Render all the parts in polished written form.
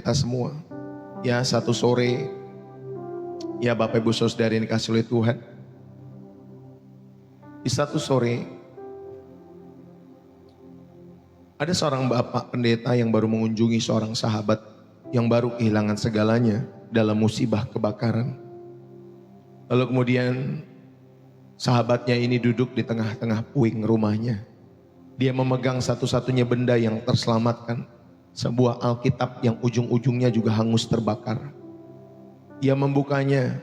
Kita semua, ya satu sore, ya Bapak Ibu Saudara yang dikasih oleh Tuhan. Di satu sore, ada seorang bapak pendeta yang baru mengunjungi seorang sahabat yang baru kehilangan segalanya dalam musibah kebakaran. Lalu kemudian sahabatnya ini duduk di tengah-tengah puing rumahnya. Dia memegang satu-satunya benda yang terselamatkan, sebuah Alkitab yang ujung-ujungnya juga hangus terbakar. Ia membukanya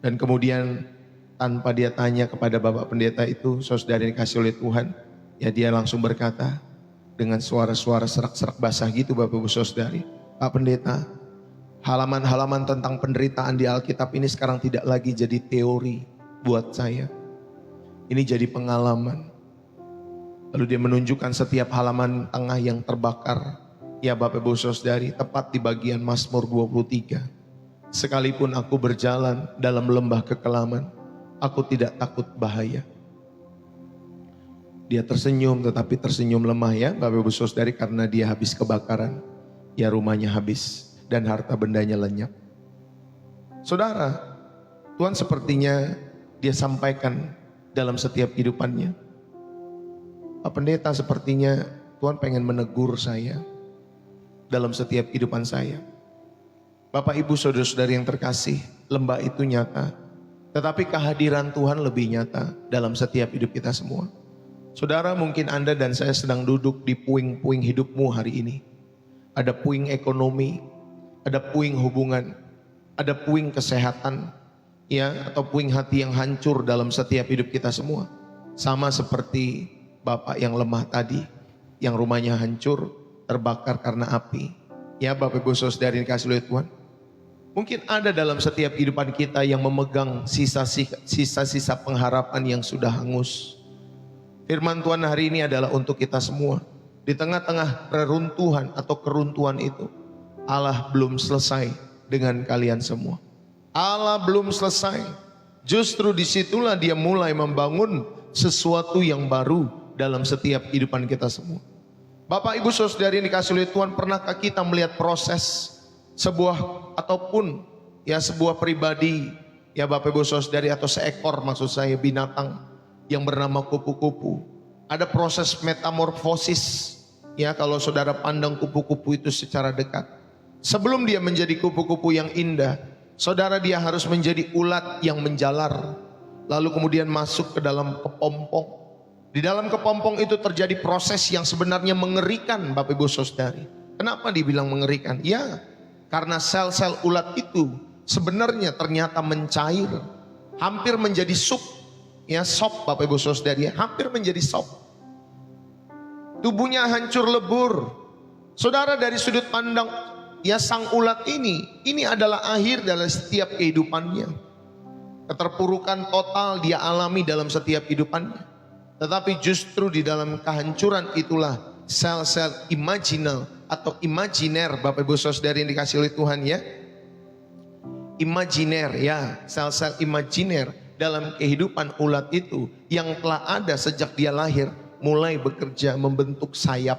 dan kemudian tanpa dia tanya kepada bapak pendeta itu, saudara yang dikasih oleh Tuhan, ya dia langsung berkata dengan suara-suara serak-serak basah gitu, Bapak Ibu Saudari, Pak Pendeta, halaman-halaman tentang penderitaan di Alkitab ini sekarang tidak lagi jadi teori buat saya. Ini jadi pengalaman. Lalu dia menunjukkan setiap halaman tengah yang terbakar. Ya Bapak Ibu Saudari, tepat di bagian Mazmur 23. Sekalipun aku berjalan dalam lembah kekelaman, aku tidak takut bahaya. Dia tersenyum, tetapi tersenyum lemah ya Bapak Ibu Saudari, karena dia habis kebakaran. Ya rumahnya habis dan harta bendanya lenyap. Saudara, Tuhan sepertinya dia sampaikan dalam setiap kehidupannya. Pak Pendeta, sepertinya Tuhan pengen menegur saya dalam setiap kehidupan saya. Bapak Ibu Saudara-saudari yang terkasih, lembah itu nyata, tetapi kehadiran Tuhan lebih nyata dalam setiap hidup kita semua. Saudara, mungkin Anda dan saya sedang duduk di puing-puing hidupmu hari ini. Ada puing ekonomi, ada puing hubungan, ada puing kesehatan, ya, atau puing hati yang hancur dalam setiap hidup kita semua. Sama seperti bapak yang lemah tadi, yang rumahnya hancur, terbakar karena api. Ya Bapak Ibu Saudara yang dikasih oleh Tuhan. Mungkin ada dalam setiap kehidupan kita yang memegang sisa-sisa pengharapan yang sudah hangus. Firman Tuhan hari ini adalah untuk kita semua. Di tengah-tengah reruntuhan atau keruntuhan itu, Allah belum selesai dengan kalian semua. Allah belum selesai. Justru disitulah dia mulai membangun sesuatu yang baru dalam setiap kehidupan kita semua. Bapak Ibu Saudara yang dikasih oleh Tuhan, pernahkah kita melihat proses sebuah ataupun ya sebuah pribadi, ya Bapak Ibu Saudari, atau seekor maksud saya binatang yang bernama kupu-kupu. Ada proses metamorfosis, ya kalau saudara pandang kupu-kupu itu secara dekat. Sebelum dia menjadi kupu-kupu yang indah, saudara, dia harus menjadi ulat yang menjalar, lalu kemudian masuk ke dalam kepompong. Di dalam kepompong itu terjadi proses yang sebenarnya mengerikan Bapak Ibu Saudari. Kenapa dibilang mengerikan? Ya, karena sel-sel ulat itu sebenarnya ternyata mencair, hampir menjadi sup. Ya, sop Bapak Ibu Saudari, hampir menjadi sop. Tubuhnya hancur lebur. Saudara, dari sudut pandang ya sang ulat ini adalah akhir dalam setiap kehidupannya. Keterpurukan total dia alami dalam setiap kehidupannya. Tetapi justru di dalam kehancuran itulah sel-sel imajinal atau imajiner, Bapak Ibu Saudara yang dikasih oleh Tuhan ya. Imajiner ya, sel-sel imajiner dalam kehidupan ulat itu yang telah ada sejak dia lahir, mulai bekerja membentuk sayap,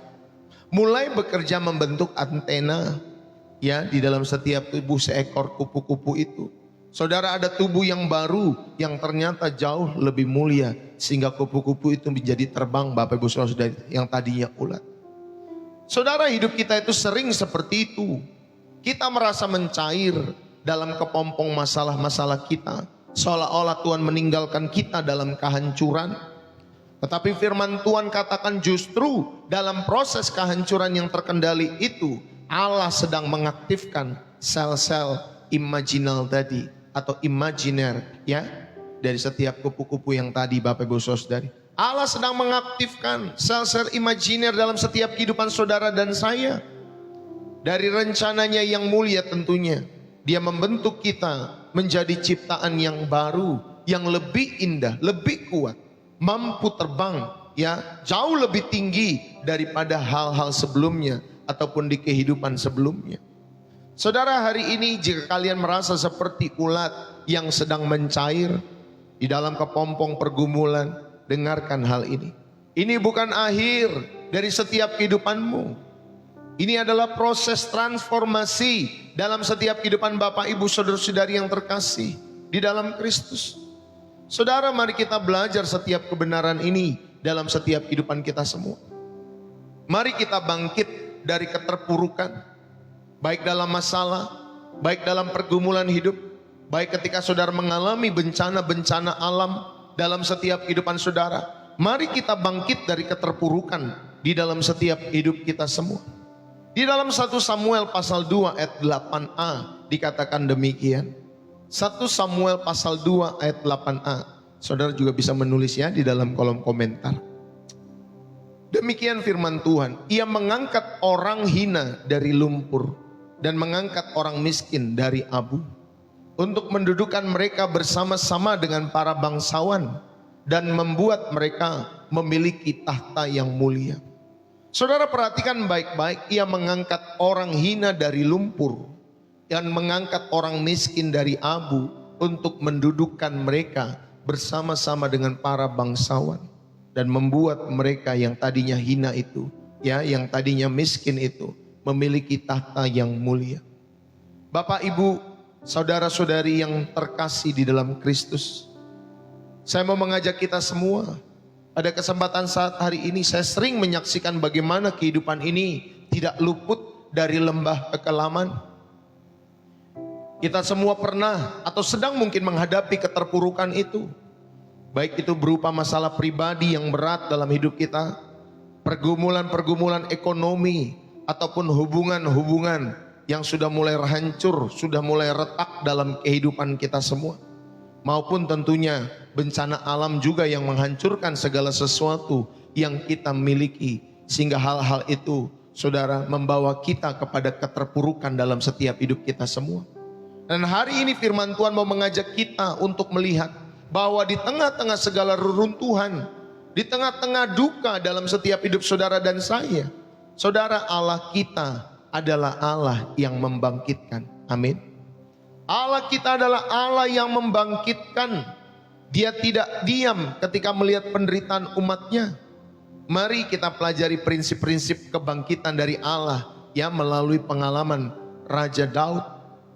mulai bekerja membentuk antena ya di dalam setiap tubuh seekor kupu-kupu itu. Saudara, ada tubuh yang baru yang ternyata jauh lebih mulia sehingga kupu-kupu itu menjadi terbang, Bapak Ibu Saudara yang tadinya ulat. Saudara, hidup kita itu sering seperti itu. Kita merasa mencair dalam kepompong masalah-masalah kita, seolah-olah Tuhan meninggalkan kita dalam kehancuran. Tetapi firman Tuhan katakan justru dalam proses kehancuran yang terkendali itu, Allah sedang mengaktifkan sel-sel imajinal tadi atau imajiner ya dari setiap kupu-kupu yang tadi, Bapak Ibu Saudari. Allah sedang mengaktifkan sel-sel imajiner dalam setiap kehidupan saudara dan saya. Dari rencananya yang mulia tentunya, dia membentuk kita menjadi ciptaan yang baru, yang lebih indah, lebih kuat, mampu terbang ya jauh lebih tinggi daripada hal-hal sebelumnya ataupun di kehidupan sebelumnya. Saudara, hari ini jika kalian merasa seperti ulat yang sedang mencair di dalam kepompong pergumulan, dengarkan hal ini. Ini bukan akhir dari setiap kehidupanmu. Ini adalah proses transformasi dalam setiap kehidupan Bapak, Ibu, saudara-saudari yang terkasih di dalam Kristus. Saudara, mari kita belajar setiap kebenaran ini dalam setiap kehidupan kita semua. Mari kita bangkit dari keterpurukan, baik dalam masalah, baik dalam pergumulan hidup, baik ketika saudara mengalami bencana-bencana alam dalam setiap kehidupan saudara. Mari kita bangkit dari keterpurukan di dalam setiap hidup kita semua. Di dalam 1 Samuel pasal 2 ayat 8a dikatakan demikian. 1 Samuel pasal 2 ayat 8a. Saudara juga bisa menulis ya di dalam kolom komentar. Demikian firman Tuhan. Ia mengangkat orang hina dari lumpur dan mengangkat orang miskin dari abu, untuk mendudukkan mereka bersama-sama dengan para bangsawan dan membuat mereka memiliki tahta yang mulia. Saudara perhatikan baik-baik, ia mengangkat orang hina dari lumpur dan mengangkat orang miskin dari abu untuk mendudukkan mereka bersama-sama dengan para bangsawan dan membuat mereka yang tadinya hina itu, ya, yang tadinya miskin itu memiliki tahta yang mulia. Bapak, Ibu, saudara-saudari yang terkasih di dalam Kristus, saya mau mengajak kita semua. Pada kesempatan saat hari ini saya sering menyaksikan bagaimana kehidupan ini tidak luput dari lembah kekelaman. Kita semua pernah atau sedang mungkin menghadapi keterpurukan itu. Baik itu berupa masalah pribadi yang berat dalam hidup kita, pergumulan-pergumulan ekonomi, ataupun hubungan-hubungan yang sudah mulai hancur, sudah mulai retak dalam kehidupan kita semua. Maupun tentunya bencana alam juga yang menghancurkan segala sesuatu yang kita miliki. Sehingga hal-hal itu, saudara, membawa kita kepada keterpurukan dalam setiap hidup kita semua. Dan hari ini firman Tuhan mau mengajak kita untuk melihat bahwa di tengah-tengah segala reruntuhan, di tengah-tengah duka dalam setiap hidup saudara dan saya, saudara, Allah kita adalah Allah yang membangkitkan. Amin. Allah kita adalah Allah yang membangkitkan. Dia tidak diam ketika melihat penderitaan umatnya. Mari kita pelajari prinsip-prinsip kebangkitan dari Allah, ya, melalui pengalaman Raja Daud,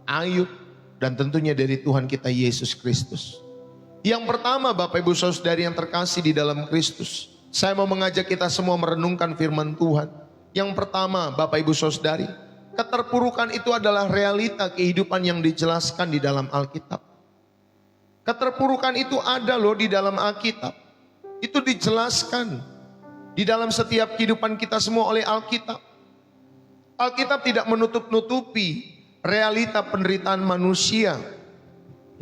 Ayub, dan tentunya dari Tuhan kita Yesus Kristus. Yang pertama, Bapak, Ibu, saudari yang terkasih di dalam Kristus, saya mau mengajak kita semua merenungkan firman Tuhan. Yang pertama, Bapak, Ibu, saudari, keterpurukan itu adalah realita kehidupan yang dijelaskan di dalam Alkitab. Keterpurukan itu ada loh di dalam Alkitab. Itu dijelaskan di dalam setiap kehidupan kita semua oleh Alkitab. Alkitab tidak menutup-nutupi realita penderitaan manusia.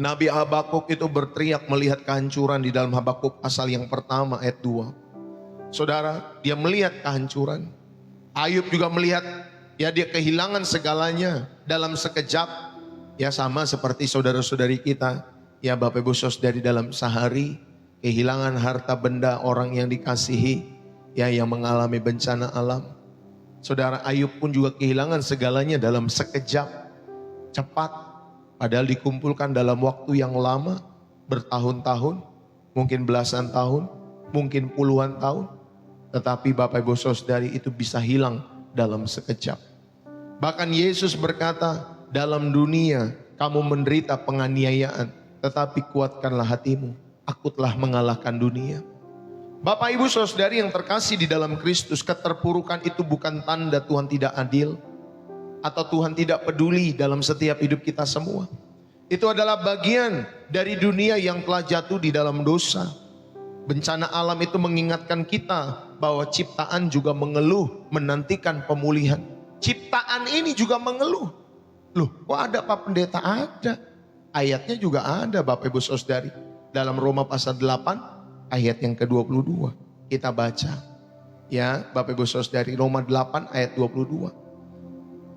Nabi Habakuk itu berteriak melihat kehancuran di dalam Habakuk pasal yang pertama ayat 2. Saudara, dia melihat kehancuran. Ayub juga melihat, ya, dia kehilangan segalanya dalam sekejap. Ya, sama seperti saudara-saudari kita, ya, Bapak, Ibu, saudari, dalam sehari kehilangan harta benda orang yang dikasihi, ya, yang mengalami bencana alam. Saudara, Ayub pun juga kehilangan segalanya dalam sekejap, cepat, padahal dikumpulkan dalam waktu yang lama, bertahun-tahun, mungkin belasan tahun, mungkin puluhan tahun. Tetapi Bapak, Ibu, saudari, itu bisa hilang dalam sekejap. Bahkan Yesus berkata, dalam dunia kamu menderita penganiayaan, tetapi kuatkanlah hatimu, aku telah mengalahkan dunia. Bapak, Ibu, saudari yang terkasih di dalam Kristus, keterpurukan itu bukan tanda Tuhan tidak adil atau Tuhan tidak peduli dalam setiap hidup kita semua. Itu adalah bagian dari dunia yang telah jatuh di dalam dosa. Bencana alam itu mengingatkan kita bahwa ciptaan juga mengeluh menantikan pemulihan. Ciptaan ini juga mengeluh. Loh, kok ada Pak Pendeta? Ada. Ayatnya juga ada, Bapak, Ibu, saudari. Dalam Roma pasal 8 ayat yang ke-22. Kita baca. Ya, Bapak, Ibu, saudari, Roma 8 ayat 22.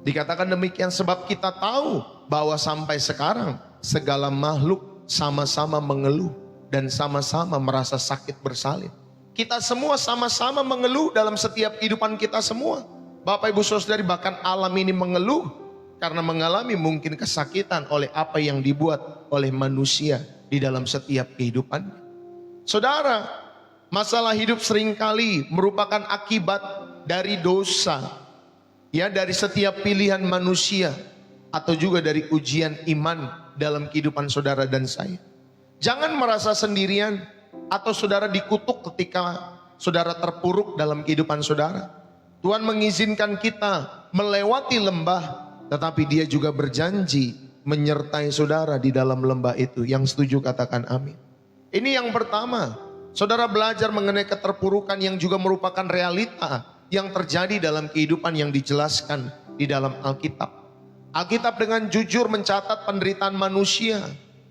Dikatakan demikian, sebab kita tahu bahwa sampai sekarang segala makhluk sama-sama mengeluh dan sama-sama merasa sakit bersalin. Kita semua sama-sama mengeluh dalam setiap kehidupan kita semua. Bapak, Ibu, saudari, bahkan alam ini mengeluh karena mengalami mungkin kesakitan oleh apa yang dibuat oleh manusia di dalam setiap kehidupan. Saudara, masalah hidup seringkali merupakan akibat dari dosa Ya, dari setiap pilihan manusia atau juga dari ujian iman dalam kehidupan saudara dan saya. Jangan merasa sendirian atau saudara dikutuk ketika saudara terpuruk dalam kehidupan saudara. Tuhan mengizinkan kita melewati lembah, tetapi Dia juga berjanji menyertai saudara di dalam lembah itu. Yang setuju katakan amin. Ini yang pertama, saudara belajar mengenai keterpurukan yang juga merupakan realita yang terjadi dalam kehidupan yang dijelaskan di dalam Alkitab. Alkitab dengan jujur mencatat penderitaan manusia.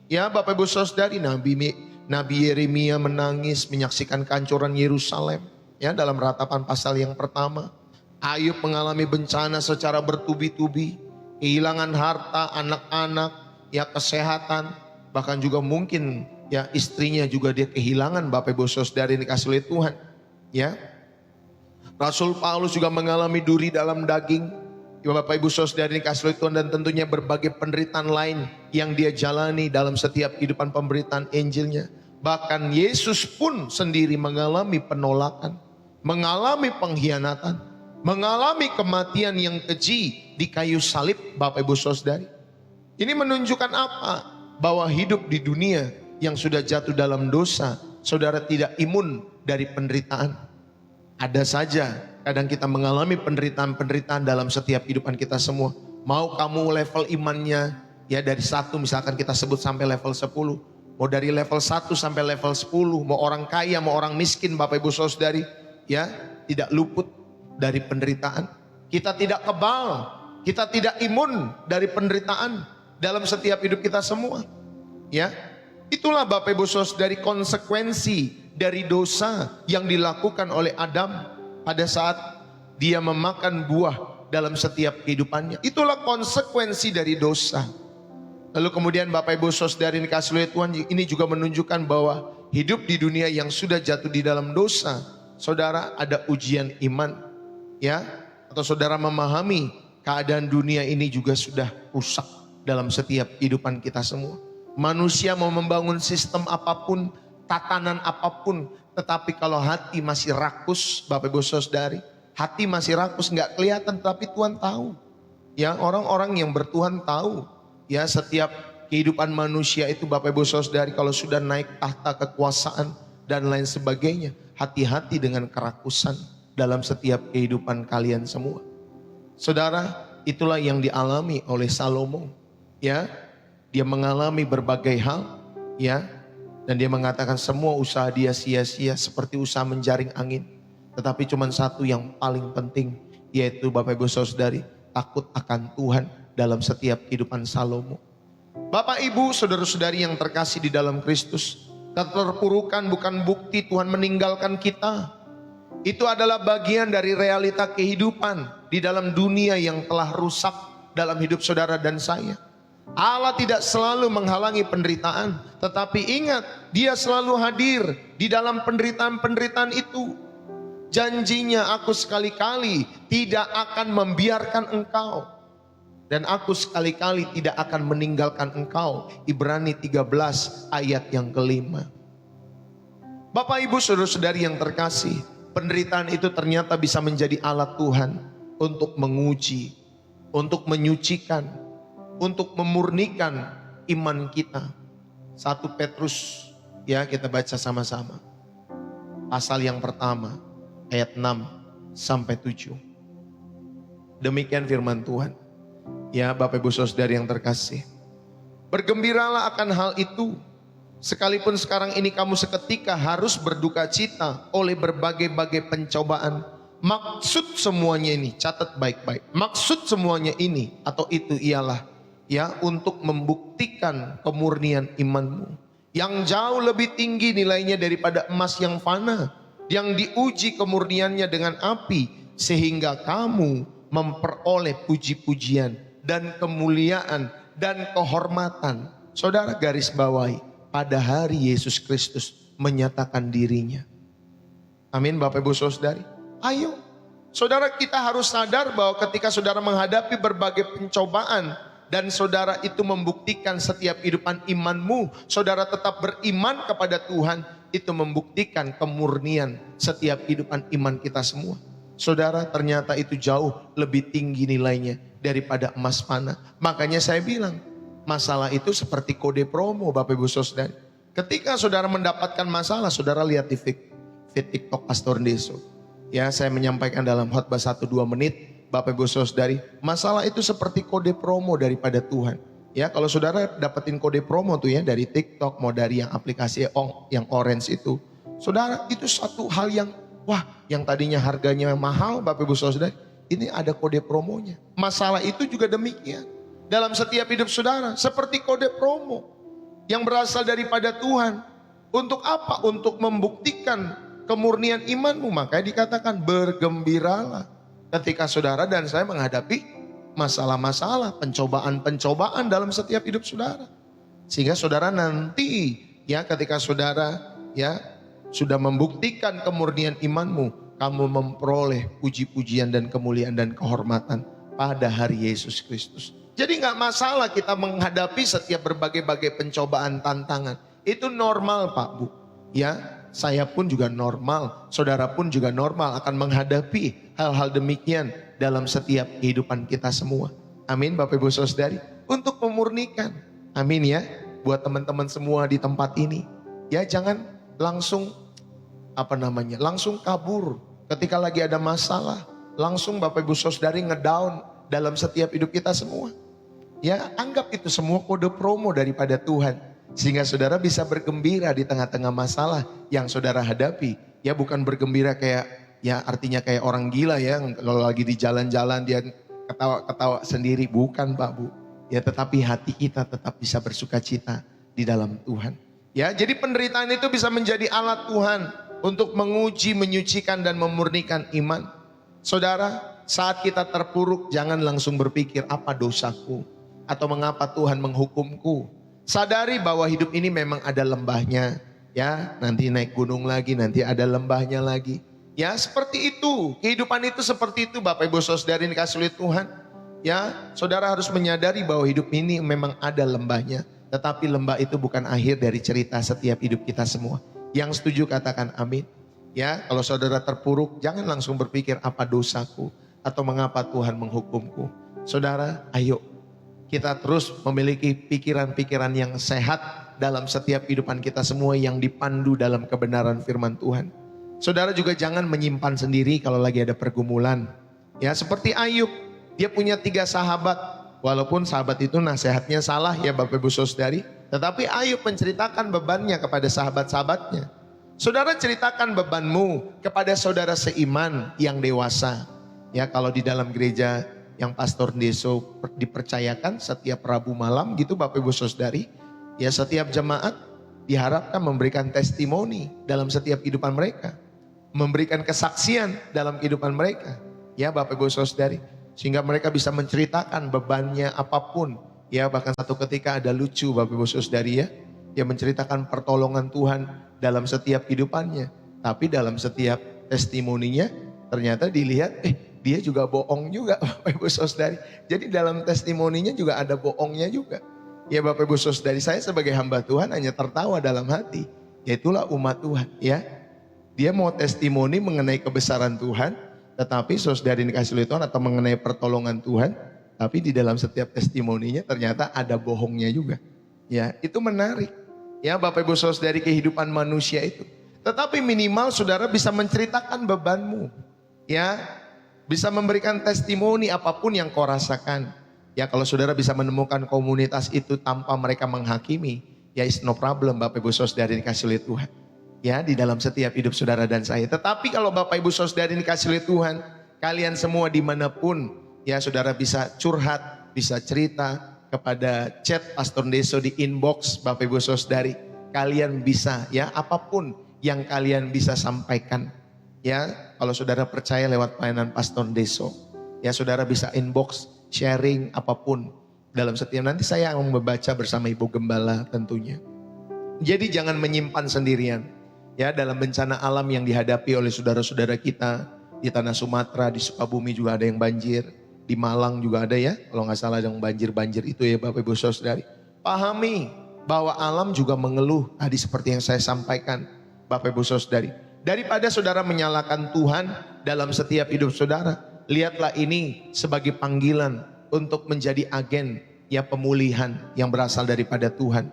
Ya, Bapak Ibu Saudari, Nabi Yeremia menangis menyaksikan kehancuran Yerusalem. Ya, dalam ratapan pasal yang pertama. Ayub mengalami bencana secara bertubi-tubi, kehilangan harta, anak-anak, ya kesehatan, bahkan juga mungkin ya istrinya juga dia kehilangan. Bapak Ibu Saudari dikasih oleh Tuhan. Ya, Rasul Paulus juga mengalami duri dalam daging. Bapak Ibu Saudari dikasih oleh Tuhan, dan tentunya berbagai penderitaan lain yang dia jalani dalam setiap kehidupan pemberitaan Injilnya. Bahkan Yesus pun sendiri mengalami penolakan, mengalami pengkhianatan, mengalami kematian yang keji di kayu salib. Bapak Ibu Saudari, ini menunjukkan apa? Bahwa hidup di dunia yang sudah jatuh dalam dosa, saudara tidak imun dari penderitaan. Ada saja kadang kita mengalami penderitaan-penderitaan dalam setiap kehidupan kita semua. Mau kamu level imannya ya dari 1, misalkan kita sebut sampai level 10. Mau dari level 1 sampai level 10. Mau orang kaya, mau orang miskin, Bapak Ibu Saudari, ya tidak luput dari penderitaan. Kita tidak kebal, kita tidak imun dari penderitaan dalam setiap hidup kita semua. Ya, itulah Bapak Ibu Saudari konsekuensi dari dosa yang dilakukan oleh Adam pada saat dia memakan buah dalam setiap kehidupannya. Itulah konsekuensi dari dosa. Lalu kemudian Bapak Ibu Saudari dikasih oleh Tuhan, ini juga menunjukkan bahwa hidup di dunia yang sudah jatuh di dalam dosa, saudara ada ujian iman. Ya, atau saudara memahami keadaan dunia ini juga sudah rusak dalam setiap kehidupan kita semua. Manusia mau membangun sistem apapun, tatanan apapun, tetapi kalau hati masih rakus, Bapak Ibu Saudari, hati masih rakus, nggak kelihatan, tapi Tuhan tahu. Ya, orang-orang yang bertuhan tahu. Ya, setiap kehidupan manusia itu Bapak Ibu Saudari, kalau sudah naik tahta kekuasaan dan lain sebagainya, hati-hati dengan kerakusan dalam setiap kehidupan kalian semua. Saudara, itulah yang dialami oleh Salomo. Ya, dia mengalami berbagai hal, ya, dan dia mengatakan semua usaha dia sia-sia seperti usaha menjaring angin. Tetapi cuma satu yang paling penting, yaitu Bapak Ibu Saudari, takut akan Tuhan dalam setiap kehidupan Salomo. Bapak Ibu Saudara-saudari yang terkasih di dalam Kristus, keterpurukan bukan bukti Tuhan meninggalkan kita. Itu adalah bagian dari realita kehidupan di dalam dunia yang telah rusak dalam hidup saudara dan saya. Allah tidak selalu menghalangi penderitaan, tetapi ingat, Dia selalu hadir di dalam penderitaan-penderitaan itu. Janjinya, aku sekali-kali tidak akan membiarkan engkau, dan aku sekali-kali tidak akan meninggalkan engkau. Ibrani 13 ayat yang ke-5. Bapak Ibu Saudara-saudari yang terkasih, penderitaan itu ternyata bisa menjadi alat Tuhan untuk menguji, untuk menyucikan, untuk memurnikan iman kita. 1 Petrus, ya kita baca sama-sama. Pasal yang pertama, ayat 6 sampai 7. Demikian firman Tuhan. Ya Bapak Ibu Saudari yang terkasih, bergembiralah akan hal itu, sekalipun sekarang ini kamu seketika harus berduka cita oleh berbagai-bagai pencobaan. Maksud semuanya ini, catat baik-baik, maksud semuanya ini atau itu ialah ya untuk membuktikan kemurnian imanmu yang jauh lebih tinggi nilainya daripada emas yang fana, yang diuji kemurniannya dengan api, sehingga kamu memperoleh puji-pujian dan kemuliaan dan kehormatan. Saudara garis bawahi, pada hari Yesus Kristus menyatakan dirinya. Amin Bapak Ibu Saudari. Ayo saudara, kita harus sadar bahwa ketika saudara menghadapi berbagai pencobaan dan saudara itu membuktikan setiap kehidupan imanmu, saudara tetap beriman kepada Tuhan, itu membuktikan kemurnian setiap kehidupan iman kita semua. Saudara, ternyata itu jauh lebih tinggi nilainya daripada emas fana. Makanya saya bilang, masalah itu seperti kode promo Bapak Ibu Saudara. Ketika saudara mendapatkan masalah, saudara lihat di feed TikTok Pastor Deso. Ya, saya menyampaikan dalam khotbah 1-2 menit, Bapak Ibu Saudari, masalah itu seperti kode promo daripada Tuhan. Ya, kalau saudara dapetin kode promo tuh ya dari TikTok, mau dari yang aplikasi yang orange itu, saudara itu satu hal yang wah, yang tadinya harganya mahal Bapak Ibu Saudara, ini ada kode promonya. Masalah itu juga demikian. Dalam setiap hidup saudara, seperti kode promo yang berasal daripada Tuhan. Untuk apa? Untuk membuktikan kemurnian imanmu. Makanya dikatakan bergembiralah ketika saudara dan saya menghadapi masalah-masalah, pencobaan-pencobaan dalam setiap hidup saudara. Sehingga saudara nanti ya ketika saudara ya sudah membuktikan kemurnian imanmu, kamu memperoleh puji-pujian dan kemuliaan dan kehormatan pada hari Yesus Kristus. Jadi gak masalah kita menghadapi setiap berbagai-bagai pencobaan, tantangan. Itu normal Pak Bu. Ya, saya pun juga normal, saudara pun juga normal akan menghadapi hal-hal demikian dalam setiap kehidupan kita semua. Amin Bapak Ibu Saudari. Untuk memurnikan. Amin ya. Buat teman-teman semua di tempat ini. Ya jangan langsung langsung kabur ketika lagi ada masalah. Langsung Bapak Ibu Saudari ngedown dalam setiap hidup kita semua. Ya anggap itu semua kode promo daripada Tuhan. Sehingga saudara bisa bergembira di tengah-tengah masalah yang saudara hadapi. Ya bukan bergembira kayak, ya artinya kayak orang gila ya. Kalau lagi di jalan-jalan dia ketawa-ketawa sendiri. Bukan Pak Bu. Ya tetapi hati kita tetap bisa bersuka cita di dalam Tuhan. Ya jadi penderitaan itu bisa menjadi alat Tuhan untuk menguji, menyucikan dan memurnikan iman. Saudara, saat kita terpuruk jangan langsung berpikir apa dosaku. Atau mengapa Tuhan menghukumku. Sadari bahwa hidup ini memang ada lembahnya. Ya, nanti naik gunung lagi, nanti ada lembahnya lagi. Ya, seperti itu. Kehidupan itu seperti itu Bapak Ibu Saudari dikasih oleh Tuhan. Ya, saudara harus menyadari bahwa hidup ini memang ada lembahnya. Tetapi lembah itu bukan akhir dari cerita setiap hidup kita semua. Yang setuju katakan amin. Ya, kalau saudara terpuruk jangan langsung berpikir apa dosaku. Atau mengapa Tuhan menghukumku. Saudara, ayo. Kita terus memiliki pikiran-pikiran yang sehat dalam setiap kehidupan kita semua yang dipandu dalam kebenaran firman Tuhan. Saudara juga jangan menyimpan sendiri kalau lagi ada pergumulan. Ya seperti Ayub, dia punya 3 sahabat. Walaupun sahabat itu nasihatnya salah ya Bapak Ibu Saudari. Tetapi Ayub menceritakan bebannya kepada sahabat-sahabatnya. Saudara ceritakan bebanmu kepada saudara seiman yang dewasa. Ya kalau di dalam gereja yang Pastor Deso dipercayakan setiap Rabu malam gitu Bapak Ibu Saudari. Ya setiap jemaat diharapkan memberikan testimoni dalam setiap kehidupan mereka. Memberikan kesaksian dalam kehidupan mereka. Ya Bapak Ibu Saudari. Sehingga mereka bisa menceritakan bebannya apapun. Ya bahkan satu ketika ada lucu Bapak Ibu Saudari ya. Dia menceritakan pertolongan Tuhan dalam setiap kehidupannya. Tapi dalam setiap testimoninya ternyata dilihat dia juga bohong juga Bapak Ibu Saudari. Jadi dalam testimoninya juga ada bohongnya juga. Ya Bapak Ibu Saudari, saya sebagai hamba Tuhan hanya tertawa dalam hati. Ya itulah umat Tuhan ya. Dia mau testimoni mengenai kebesaran Tuhan. Tetapi saudari dikasih oleh Tuhan atau mengenai pertolongan Tuhan. Tapi di dalam setiap testimoninya ternyata ada bohongnya juga. Ya itu menarik. Ya Bapak Ibu Saudari kehidupan manusia itu. Tetapi minimal saudara bisa menceritakan bebanmu. Ya. Bisa memberikan testimoni apapun yang kau rasakan. Ya kalau saudara bisa menemukan komunitas itu tanpa mereka menghakimi. Ya is no problem Bapak Ibu Saudari dikasih oleh Tuhan. Ya di dalam setiap hidup saudara dan saya. Tetapi kalau Bapak Ibu Saudari dikasih oleh Tuhan. Kalian semua dimanapun. Ya saudara bisa curhat. Bisa cerita kepada chat Pastor Deso di inbox Bapak Ibu Saudari. Kalian bisa ya apapun yang kalian bisa sampaikan. Ya, kalau saudara percaya lewat pelayanan Pastor Deso, ya saudara bisa inbox, sharing apapun dalam setiap nanti saya akan membaca bersama Ibu Gembala tentunya. Jadi jangan menyimpan sendirian, ya dalam bencana alam yang dihadapi oleh saudara-saudara kita di tanah Sumatera, di Sukabumi juga ada yang banjir, di Malang juga ada ya, kalau nggak salah yang banjir-banjir itu ya Bapak Ibu Saudari. Pahami bahwa alam juga mengeluh, tadi seperti yang saya sampaikan Bapak Ibu Saudari. Daripada saudara menyalahkan Tuhan dalam setiap hidup saudara, lihatlah ini sebagai panggilan untuk menjadi agen ya pemulihan yang berasal daripada Tuhan.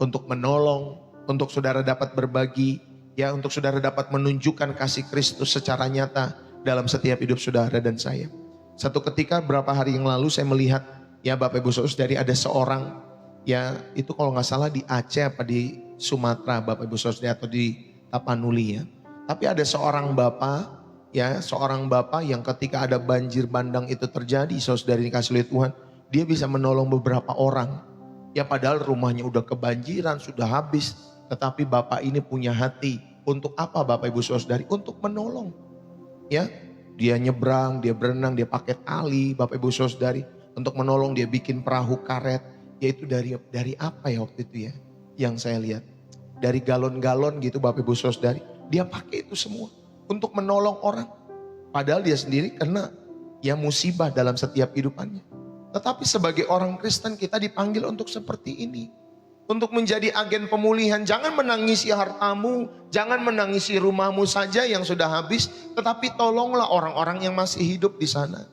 Untuk menolong, untuk saudara dapat berbagi, ya untuk saudara dapat menunjukkan kasih Kristus secara nyata dalam setiap hidup saudara dan saya. Satu ketika beberapa hari yang lalu saya melihat ya Bapak Ibu Saudari, ada seorang ya itu kalau nggak salah di Aceh apa di Sumatera Bapak Ibu Saudari, atau di Tapanuli ya. Tapi ada seorang bapak ya, seorang bapak yang ketika ada banjir bandang itu terjadi, saudari dikasih oleh Tuhan, dia bisa menolong beberapa orang. Ya padahal rumahnya udah kebanjiran, sudah habis, tetapi bapak ini punya hati untuk apa Bapak Ibu Saudari? Untuk menolong. Ya, dia nyebrang, dia berenang, dia pakai tali Bapak Ibu Saudari untuk menolong, dia bikin perahu karet. Yaitu dari apa ya waktu itu ya, yang saya lihat dari galon-galon gitu Bapak Ibu Saudari. Dia pakai itu semua untuk menolong orang. Padahal dia sendiri kena ya musibah dalam setiap kehidupannya. Tetapi sebagai orang Kristen kita dipanggil untuk seperti ini. Untuk menjadi agen pemulihan. Jangan menangisi hartamu, jangan menangisi rumahmu saja yang sudah habis. Tetapi tolonglah orang-orang yang masih hidup di sana.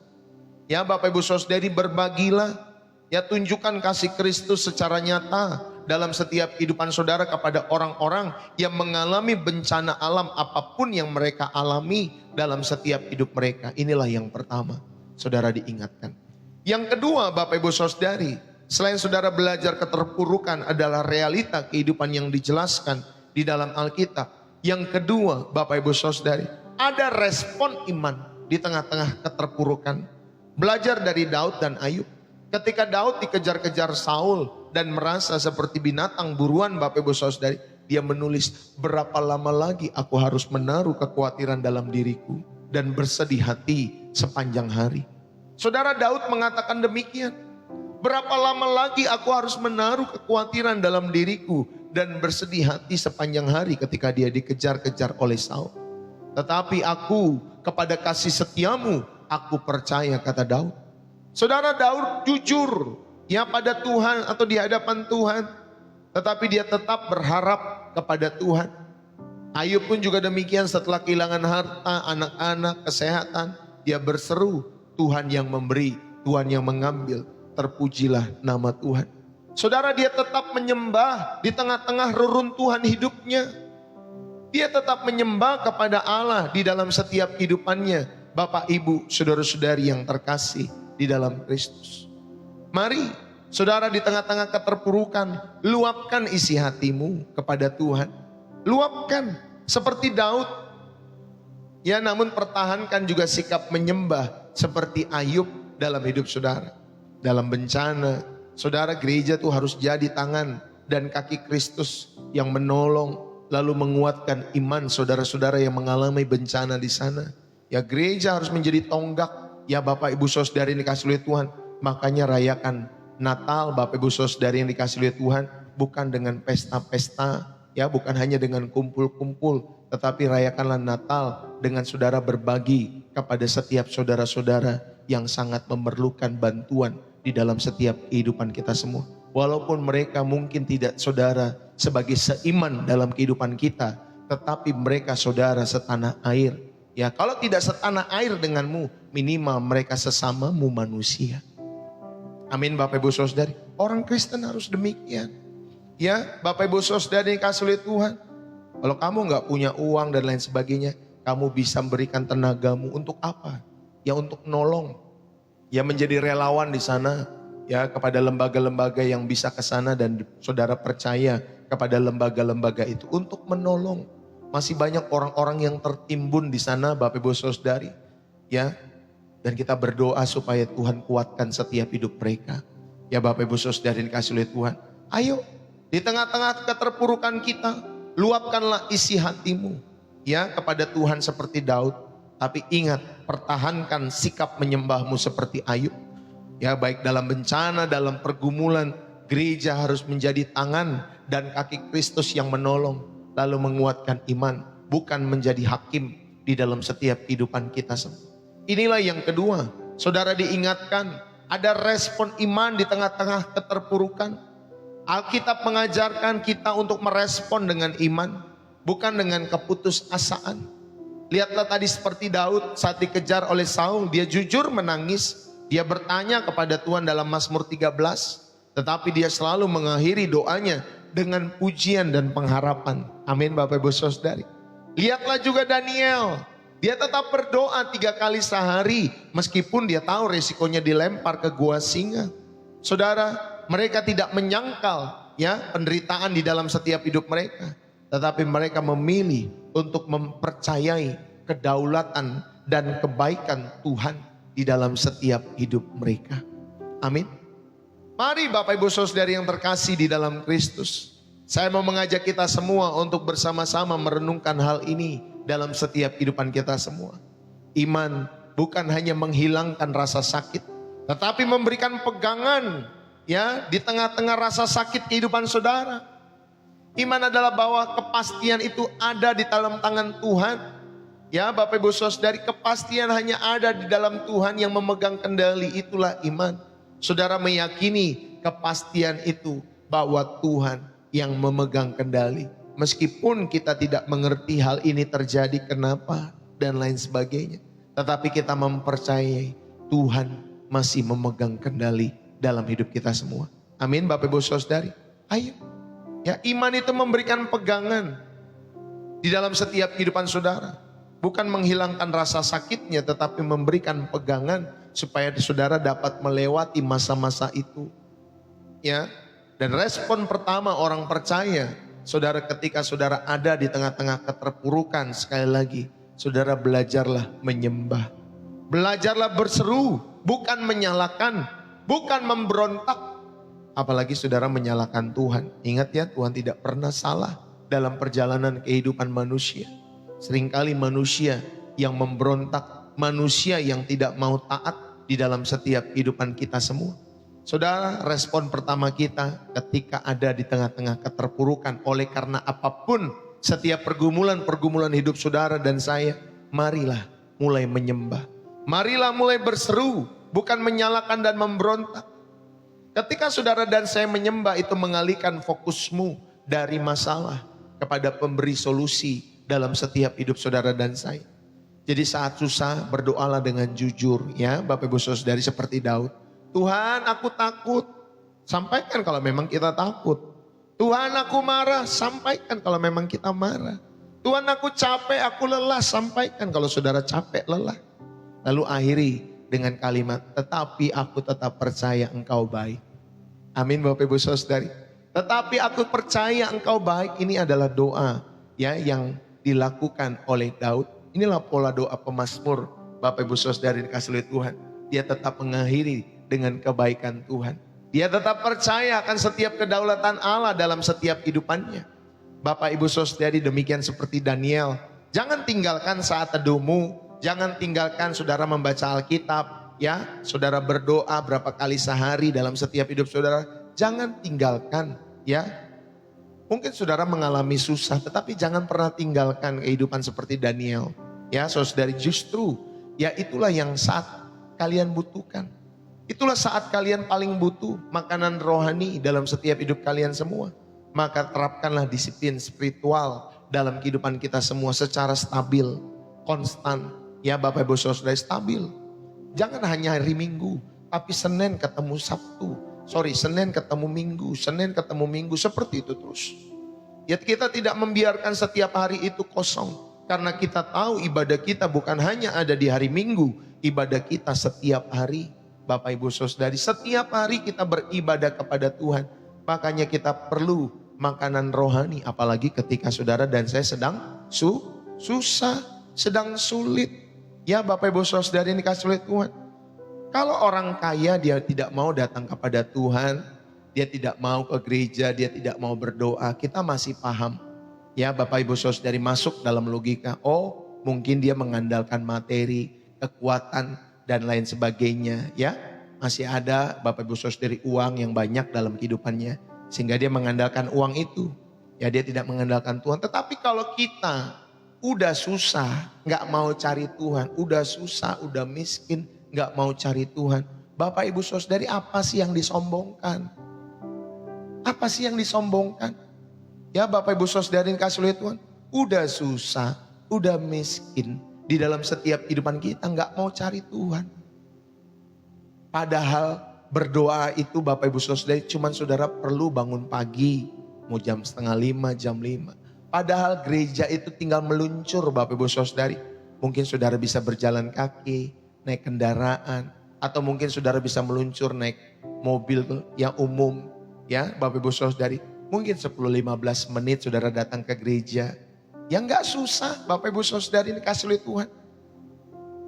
Ya Bapak Ibu Saudari, berbagilah. Ya tunjukkan kasih Kristus secara nyata dalam setiap kehidupan saudara kepada orang-orang yang mengalami bencana alam apapun yang mereka alami dalam setiap hidup mereka. Inilah yang pertama, saudara diingatkan. Yang kedua Bapak Ibu Saudari, selain saudara belajar keterpurukan adalah realita kehidupan yang dijelaskan di dalam Alkitab. Yang kedua Bapak Ibu Saudari, ada respon iman di tengah-tengah keterpurukan. Belajar dari Daud dan Ayub. Ketika Daud dikejar-kejar Saul dan merasa seperti binatang buruan Bapak Ibu Saudari, dia menulis, berapa lama lagi aku harus menaruh kekhawatiran dalam diriku dan bersedih hati sepanjang hari. Saudara, Daud mengatakan demikian. Berapa lama lagi aku harus menaruh kekhawatiran dalam diriku dan bersedih hati sepanjang hari ketika dia dikejar-kejar oleh Saul. Tetapi aku kepada kasih setiamu aku percaya, kata Daud. Saudara, Daud jujur ya pada Tuhan atau di hadapan Tuhan, tetapi dia tetap berharap kepada Tuhan. Ayub pun juga demikian, setelah kehilangan harta, anak-anak, kesehatan, dia berseru, Tuhan yang memberi, Tuhan yang mengambil, terpujilah nama Tuhan. Saudara, dia tetap menyembah di tengah-tengah reruntuhan hidupnya. Dia tetap menyembah kepada Allah di dalam setiap kehidupannya. Bapak, Ibu, saudara-saudari yang terkasih di dalam Kristus. Mari saudara, di tengah-tengah keterpurukan, luapkan isi hatimu kepada Tuhan. Luapkan seperti Daud. Ya, namun pertahankan juga sikap menyembah seperti Ayub dalam hidup saudara. Dalam bencana, saudara, gereja tuh harus jadi tangan dan kaki Kristus yang menolong lalu menguatkan iman saudara-saudara yang mengalami bencana di sana. Ya, gereja harus menjadi tonggak. Ya Bapak Ibu Saudari yang dikasih oleh Tuhan. Makanya rayakan Natal Bapak Ibu Saudari yang dikasih oleh Tuhan. Bukan dengan pesta-pesta. Ya bukan hanya dengan kumpul-kumpul. Tetapi rayakanlah Natal dengan saudara berbagi kepada setiap saudara-saudara yang sangat memerlukan bantuan di dalam setiap kehidupan kita semua. Walaupun mereka mungkin tidak saudara sebagai seiman dalam kehidupan kita. Tetapi mereka saudara setanah air. Ya, kalau tidak setanah air denganmu, minimal mereka sesamamu manusia. Amin Bapak Ibu Saudari. Orang Kristen harus demikian. Ya, Bapak Ibu Saudari dikasih oleh Tuhan. Kalau kamu nggak punya uang dan lain sebagainya, kamu bisa memberikan tenagamu untuk apa? Ya untuk nolong. Ya menjadi relawan di sana. Ya kepada lembaga-lembaga yang bisa ke sana dan saudara percaya kepada lembaga-lembaga itu untuk menolong. Masih banyak orang-orang yang tertimbun di sana Bapak Ibu Saudari. Ya. Dan kita berdoa supaya Tuhan kuatkan setiap hidup mereka. Ya Bapak Ibu Saudari dikasih oleh Tuhan. Ayo di tengah-tengah keterpurukan kita, luapkanlah isi hatimu. Ya kepada Tuhan seperti Daud. Tapi ingat, pertahankan sikap menyembahmu seperti Ayub. Ya baik dalam bencana, dalam pergumulan, gereja harus menjadi tangan dan kaki Kristus yang menolong. Lalu menguatkan iman, bukan menjadi hakim di dalam setiap kehidupan kita semua. Inilah yang kedua, saudara diingatkan, ada respon iman di tengah-tengah keterpurukan. Alkitab mengajarkan kita untuk merespon dengan iman. bukan dengan keputusasaan. Lihatlah tadi seperti Daud saat dikejar oleh Saul, dia jujur menangis, dia bertanya kepada Tuhan dalam Mazmur 13, tetapi dia selalu mengakhiri doanya dengan pujian dan pengharapan. Amin Bapak Ibu Saudari. Lihatlah juga Daniel, dia tetap berdoa 3 kali sehari meskipun dia tahu resikonya dilempar ke gua singa. Saudara, mereka tidak menyangkal ya penderitaan di dalam setiap hidup mereka, tetapi mereka memilih untuk mempercayai kedaulatan dan kebaikan Tuhan di dalam setiap hidup mereka. Amin. Mari Bapak Ibu Saudari yang terkasih di dalam Kristus, saya mau mengajak kita semua untuk bersama-sama merenungkan hal ini dalam setiap kehidupan kita semua. Iman bukan hanya menghilangkan rasa sakit, tetapi memberikan pegangan ya di tengah-tengah rasa sakit kehidupan saudara. Iman adalah bahwa kepastian itu ada di dalam tangan Tuhan. Ya Bapak Ibu Saudari, kepastian hanya ada di dalam Tuhan yang memegang kendali, itulah iman. Saudara meyakini kepastian itu bahwa Tuhan yang memegang kendali. Meskipun kita tidak mengerti hal ini terjadi kenapa dan lain sebagainya. Tetapi kita mempercayai Tuhan masih memegang kendali dalam hidup kita semua. Amin Bapak Ibu Saudari. Ayo. Ya, iman itu memberikan pegangan di dalam setiap kehidupan saudara. Bukan menghilangkan rasa sakitnya, tetapi memberikan pegangan supaya saudara dapat melewati masa-masa itu. Ya, dan respon pertama orang percaya, saudara ketika saudara ada di tengah-tengah keterpurukan, sekali lagi, saudara belajarlah menyembah. Belajarlah berseru, bukan menyalahkan, bukan memberontak. Apalagi saudara menyalahkan Tuhan. Ingat ya, Tuhan tidak pernah salah dalam perjalanan kehidupan manusia. Seringkali manusia yang memberontak, manusia yang tidak mau taat di dalam setiap kehidupan kita semua. Saudara, respon pertama kita ketika ada di tengah-tengah keterpurukan oleh karena apapun setiap pergumulan-pergumulan hidup saudara dan saya, marilah mulai menyembah. Marilah mulai berseru, bukan menyalahkan dan memberontak. Ketika saudara dan saya menyembah, itu mengalihkan fokusmu dari masalah kepada pemberi solusi dalam setiap hidup saudara dan saya. Jadi saat susah berdoalah dengan jujur ya Bapak Ibu Saudari seperti Daud. Tuhan aku takut, sampaikan kalau memang kita takut. Tuhan aku marah, sampaikan kalau memang kita marah. Tuhan aku capek, aku lelah, sampaikan kalau saudara capek, lelah. Lalu akhiri dengan kalimat, tetapi aku tetap percaya engkau baik. Amin Bapak Ibu Saudari. Tetapi aku percaya engkau baik, ini adalah doa ya yang dilakukan oleh Daud. Inilah pola doa pemazmur Bapak Ibu Saudari dikasih oleh Tuhan. Dia tetap mengakhiri dengan kebaikan Tuhan. Dia tetap percaya akan setiap kedaulatan Allah dalam setiap kehidupannya. Bapak Ibu Saudari, demikian seperti Daniel. Jangan tinggalkan saat teduhmu. Jangan tinggalkan saudara membaca Alkitab, ya. Saudara berdoa berapa kali sehari dalam setiap hidup saudara. Jangan tinggalkan, ya. Mungkin saudara mengalami susah, tetapi jangan pernah tinggalkan kehidupan seperti Daniel. Ya, saudari, justru ya itulah yang saat kalian butuhkan. Itulah saat kalian paling butuh makanan rohani dalam setiap hidup kalian semua. Maka terapkanlah disiplin spiritual dalam kehidupan kita semua secara stabil, konstan. Ya Bapak Ibu Saudara, stabil. Jangan hanya hari Minggu, tapi Senin ketemu Sabtu. Senin ketemu Minggu, Senin ketemu Minggu, seperti itu terus. Ya kita tidak membiarkan setiap hari itu kosong. Karena kita tahu ibadah kita bukan hanya ada di hari Minggu, ibadah kita setiap hari. Bapak Ibu Saudari, setiap hari kita beribadah kepada Tuhan. Makanya kita perlu makanan rohani, apalagi ketika saudara dan saya sedang susah, sedang sulit. Ya Bapak Ibu Saudari ini kasih oleh Tuhan. Kalau orang kaya dia tidak mau datang kepada Tuhan, dia tidak mau ke gereja, dia tidak mau berdoa, kita masih paham. Ya Bapak Ibu Saudari, masuk dalam logika, oh mungkin dia mengandalkan materi, kekuatan dan lain sebagainya, ya. Masih ada Bapak Ibu Saudari uang yang banyak dalam kehidupannya, sehingga dia mengandalkan uang itu. Ya dia tidak mengandalkan Tuhan. Tetapi kalau kita udah susah, gak mau cari Tuhan, udah susah, udah miskin, gak mau cari Tuhan. Bapak Ibu Saudari, apa sih yang disombongkan? Apa sih yang disombongkan? Ya Bapak Ibu Saudari kasih oleh Tuhan. udah susah, udah miskin. Di dalam setiap kehidupan kita nggak mau cari Tuhan. Padahal berdoa itu Bapak Ibu Saudara cuman saudara perlu bangun pagi. Mau jam 4:30, jam 5. Padahal gereja itu tinggal meluncur Bapak Ibu Saudari. Mungkin saudara bisa berjalan kaki, naik kendaraan. Atau mungkin saudara bisa meluncur naik mobil yang umum. Ya Bapak Ibu Saudari. Mungkin 10-15 menit saudara datang ke gereja. Yang gak susah Bapak Ibu Saudari dikasih oleh Tuhan.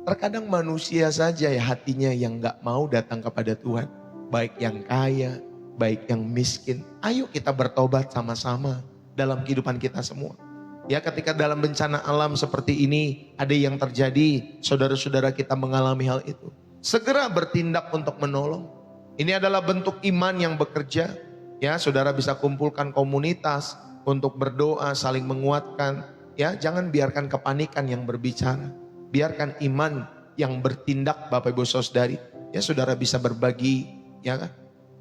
Terkadang manusia saja ya hatinya yang gak mau datang kepada Tuhan. Baik yang kaya, baik yang miskin. Ayo kita bertobat sama-sama dalam kehidupan kita semua. Ya ketika dalam bencana alam seperti ini ada yang terjadi, saudara-saudara kita mengalami hal itu. Segera bertindak untuk menolong. Ini adalah bentuk iman yang bekerja. Ya saudara bisa kumpulkan komunitas untuk berdoa, saling menguatkan. Ya jangan biarkan kepanikan yang berbicara. Biarkan iman yang bertindak Bapak Ibu Saudari. Ya saudara bisa berbagi. Ya kan?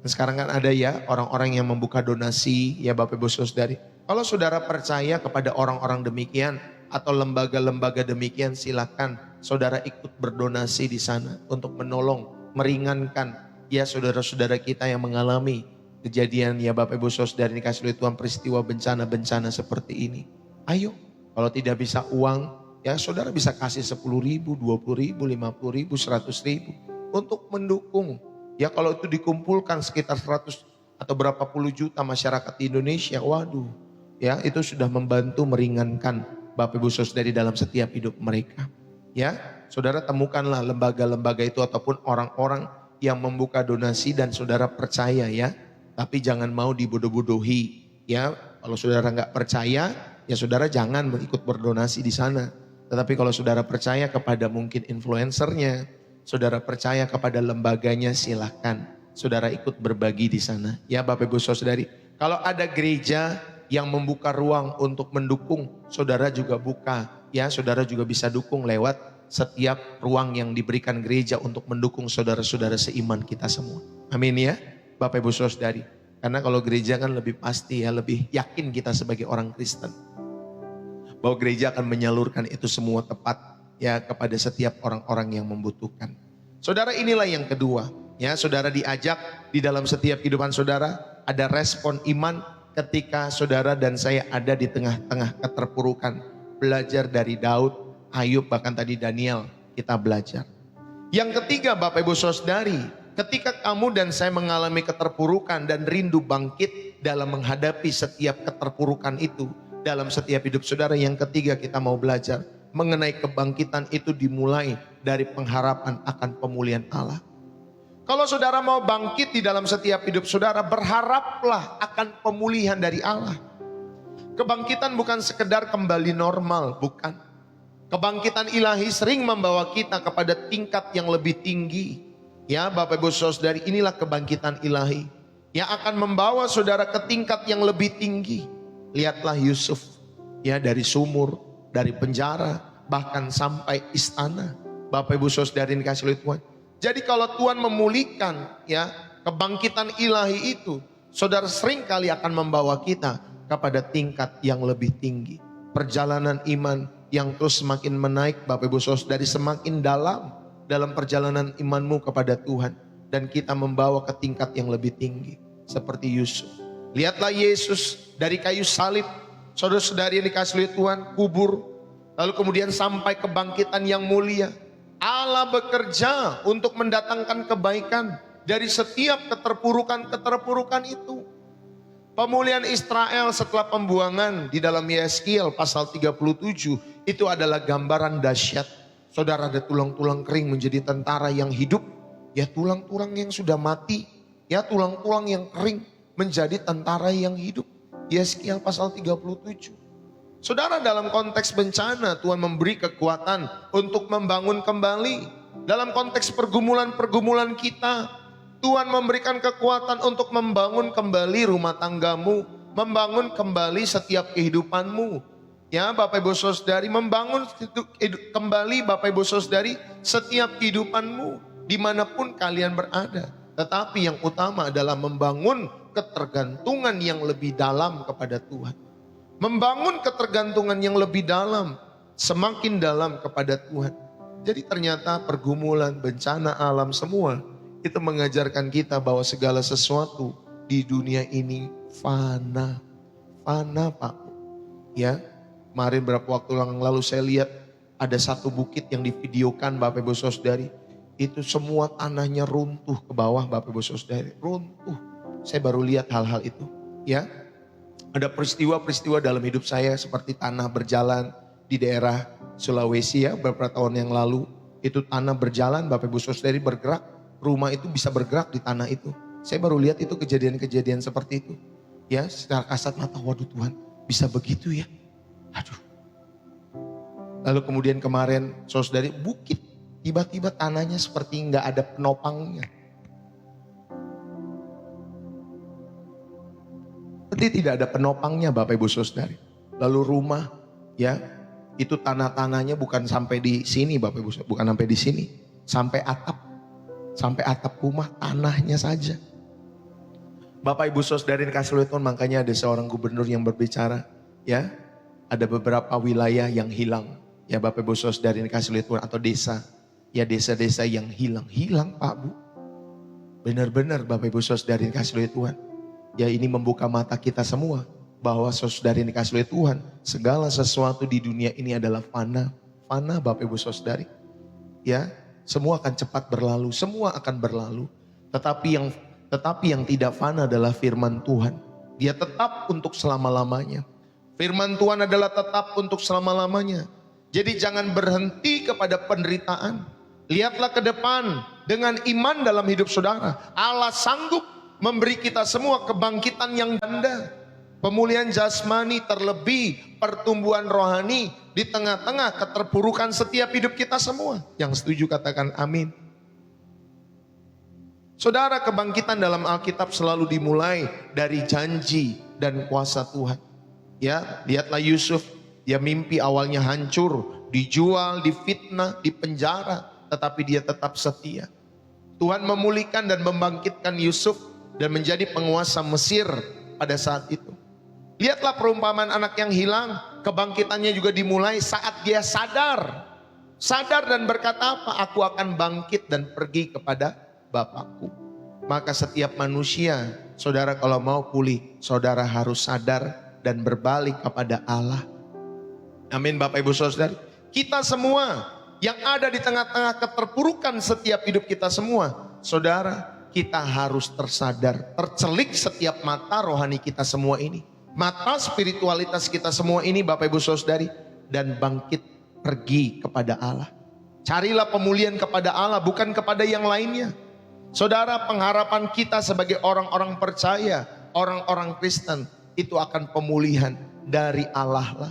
Sekarang kan ada ya orang-orang yang membuka donasi ya Bapak Ibu Saudari. Kalau saudara percaya kepada orang-orang demikian atau lembaga-lembaga demikian silakan saudara ikut berdonasi di sana untuk menolong, meringankan ya saudara-saudara kita yang mengalami kejadian ya Bapak Ibu Saudari dikasih oleh Tuhan peristiwa bencana-bencana seperti ini. Ayo kalau tidak bisa uang ya saudara bisa kasih 10.000, 20.000, 50.000, 100.000 untuk mendukung. Ya kalau itu dikumpulkan sekitar 100 atau berapa puluh juta masyarakat di Indonesia, waduh, ya itu sudah membantu meringankan Bapak Ibu Saudari dalam setiap hidup mereka. Ya, saudara temukanlah lembaga-lembaga itu ataupun orang-orang yang membuka donasi dan saudara percaya ya, tapi jangan mau dibodoh-bodohi. Ya, kalau saudara nggak percaya, ya saudara jangan ikut berdonasi di sana. Tetapi kalau saudara percaya kepada mungkin influencernya, saudara percaya kepada lembaganya silahkan. Saudara ikut berbagi di sana. Ya Bapak Ibu Saudari. Kalau ada gereja yang membuka ruang untuk mendukung, saudara juga buka. Ya saudara juga bisa dukung lewat setiap ruang yang diberikan gereja untuk mendukung saudara-saudara seiman kita semua. Amin ya Bapak Ibu Saudari. Karena kalau gereja kan lebih pasti ya, lebih yakin kita sebagai orang Kristen. Bahwa gereja akan menyalurkan itu semua tepat ya kepada setiap orang-orang yang membutuhkan. Saudara inilah yang kedua. Ya, saudara diajak di dalam setiap kehidupan saudara ada respon iman ketika saudara dan saya ada di tengah-tengah keterpurukan. Belajar dari Daud, Ayub, bahkan tadi Daniel kita belajar. Yang ketiga Bapak Ibu Saudari, ketika kamu dan saya mengalami keterpurukan dan rindu bangkit dalam menghadapi setiap keterpurukan itu dalam setiap hidup saudara, yang ketiga kita mau belajar mengenai kebangkitan itu dimulai dari pengharapan akan pemulihan Allah. Kalau saudara mau bangkit di dalam setiap hidup saudara, berharaplah akan pemulihan dari Allah. Kebangkitan bukan sekedar kembali normal, bukan. Kebangkitan ilahi sering membawa kita kepada tingkat yang lebih tinggi. Ya Bapak Ibu Saudari, inilah kebangkitan ilahi yang akan membawa saudara ke tingkat yang lebih tinggi. Lihatlah Yusuf, ya dari sumur, dari penjara, bahkan sampai istana. Bapak Ibu Saudari dikasih oleh Tuhan. Jadi kalau Tuhan memulihkan ya kebangkitan ilahi itu, saudara sering kali akan membawa kita kepada tingkat yang lebih tinggi. Perjalanan iman yang terus semakin menaik Bapak Ibu Saudari, semakin dalam perjalanan imanmu kepada Tuhan. Dan kita membawa ke tingkat yang lebih tinggi seperti Yusuf. Lihatlah Yesus dari kayu salib, saudara-saudari yang dikasih oleh Tuhan, kubur. Lalu kemudian sampai kebangkitan yang mulia. Allah bekerja untuk mendatangkan kebaikan dari setiap keterpurukan itu. Pemulihan Israel setelah pembuangan di dalam Yeskiel pasal 37 itu adalah gambaran dahsyat. Saudara, ada tulang-tulang kering menjadi tentara yang hidup. Ya tulang-tulang yang sudah mati, ya tulang-tulang yang kering menjadi tentara yang hidup. Yeskiel pasal 37. Saudara, dalam konteks bencana Tuhan memberi kekuatan untuk membangun kembali. Dalam konteks pergumulan-pergumulan kita, Tuhan memberikan kekuatan untuk membangun kembali rumah tanggamu, membangun kembali setiap kehidupanmu. Ya Bapak Ibu Saudari, membangun kembali Bapak Ibu Saudari setiap kehidupanmu dimanapun kalian berada. Tetapi yang utama adalah membangun ketergantungan yang lebih dalam kepada Tuhan. membangun ketergantungan yang lebih dalam, semakin dalam kepada Tuhan. Jadi ternyata pergumulan, bencana alam semua itu mengajarkan kita bahwa segala sesuatu di dunia ini fana. Fana Pak. Ya, kemarin beberapa waktu yang lalu saya lihat ada satu bukit yang divideokan Bapak Ibu Saudari. Itu semua tanahnya runtuh ke bawah Bapak Ibu Saudari. Runtuh. Saya baru lihat hal-hal itu. Ya, ada peristiwa-peristiwa dalam hidup saya seperti tanah berjalan di daerah Sulawesi ya beberapa tahun yang lalu. Itu tanah berjalan Bapak Ibu Saudari bergerak. Rumah itu bisa bergerak di tanah itu. Saya baru lihat itu kejadian-kejadian seperti itu. Ya, secara kasat mata, waduh Tuhan bisa begitu ya. Aduh. Lalu kemudian kemarin saudari bukit. Tiba-tiba tanahnya seperti nggak ada penopangnya. Seperti tidak ada penopangnya Bapak Ibu Saudari. Lalu rumah ya itu tanah-tanahnya bukan sampai di sini Bapak Ibu Saudari. Bukan sampai di sini. Sampai atap. Sampai atap rumah tanahnya saja. Bapak Ibu Saudari dikasih oleh Tuhan, makanya ada seorang gubernur yang berbicara, ya, ada beberapa wilayah yang hilang, ya Bapak Ibu Saudari dikasih oleh Tuhan, atau desa, ya desa-desa yang hilang Pak Bu. Benar-benar Bapak Ibu Saudari dikasih oleh Tuhan, ya ini membuka mata kita semua, bahwa Saudari dikasih oleh Tuhan, segala sesuatu di dunia ini adalah fana, fana Bapak Ibu Saudari, ya semua akan cepat berlalu, semua akan berlalu, tetapi yang tidak fana adalah firman Tuhan. Dia tetap untuk selama-lamanya. Firman Tuhan adalah tetap untuk selama-lamanya. Jadi jangan berhenti kepada penderitaan. Lihatlah ke depan dengan iman dalam hidup saudara. Allah sanggup memberi kita semua kebangkitan yang ganda. Pemulihan jasmani terlebih pertumbuhan rohani di tengah-tengah keterpurukan setiap hidup kita semua. Yang setuju katakan amin. Saudara, kebangkitan dalam Alkitab selalu dimulai dari janji dan kuasa Tuhan. Ya, lihatlah Yusuf, dia mimpi awalnya hancur, dijual, difitnah, dipenjara, tetapi dia tetap setia. Tuhan memulihkan dan membangkitkan Yusuf dan menjadi penguasa Mesir pada saat itu. Lihatlah perumpamaan anak yang hilang, kebangkitannya juga dimulai saat dia sadar. Sadar dan berkata apa? Aku akan bangkit dan pergi kepada Bapakku. Maka setiap manusia, saudara kalau mau pulih, saudara harus sadar dan berbalik kepada Allah. Amin Bapak Ibu Saudara. Kita semua yang ada di tengah-tengah keterpurukan setiap hidup kita semua, saudara, kita harus tersadar, tercelik setiap mata rohani kita semua ini. Mata spiritualitas kita semua ini Bapak Ibu Saudari, dan bangkit pergi kepada Allah. Carilah pemulihan kepada Allah, bukan kepada yang lainnya. Saudara, pengharapan kita sebagai orang-orang percaya, orang-orang Kristen, itu akan pemulihan dari Allah lah.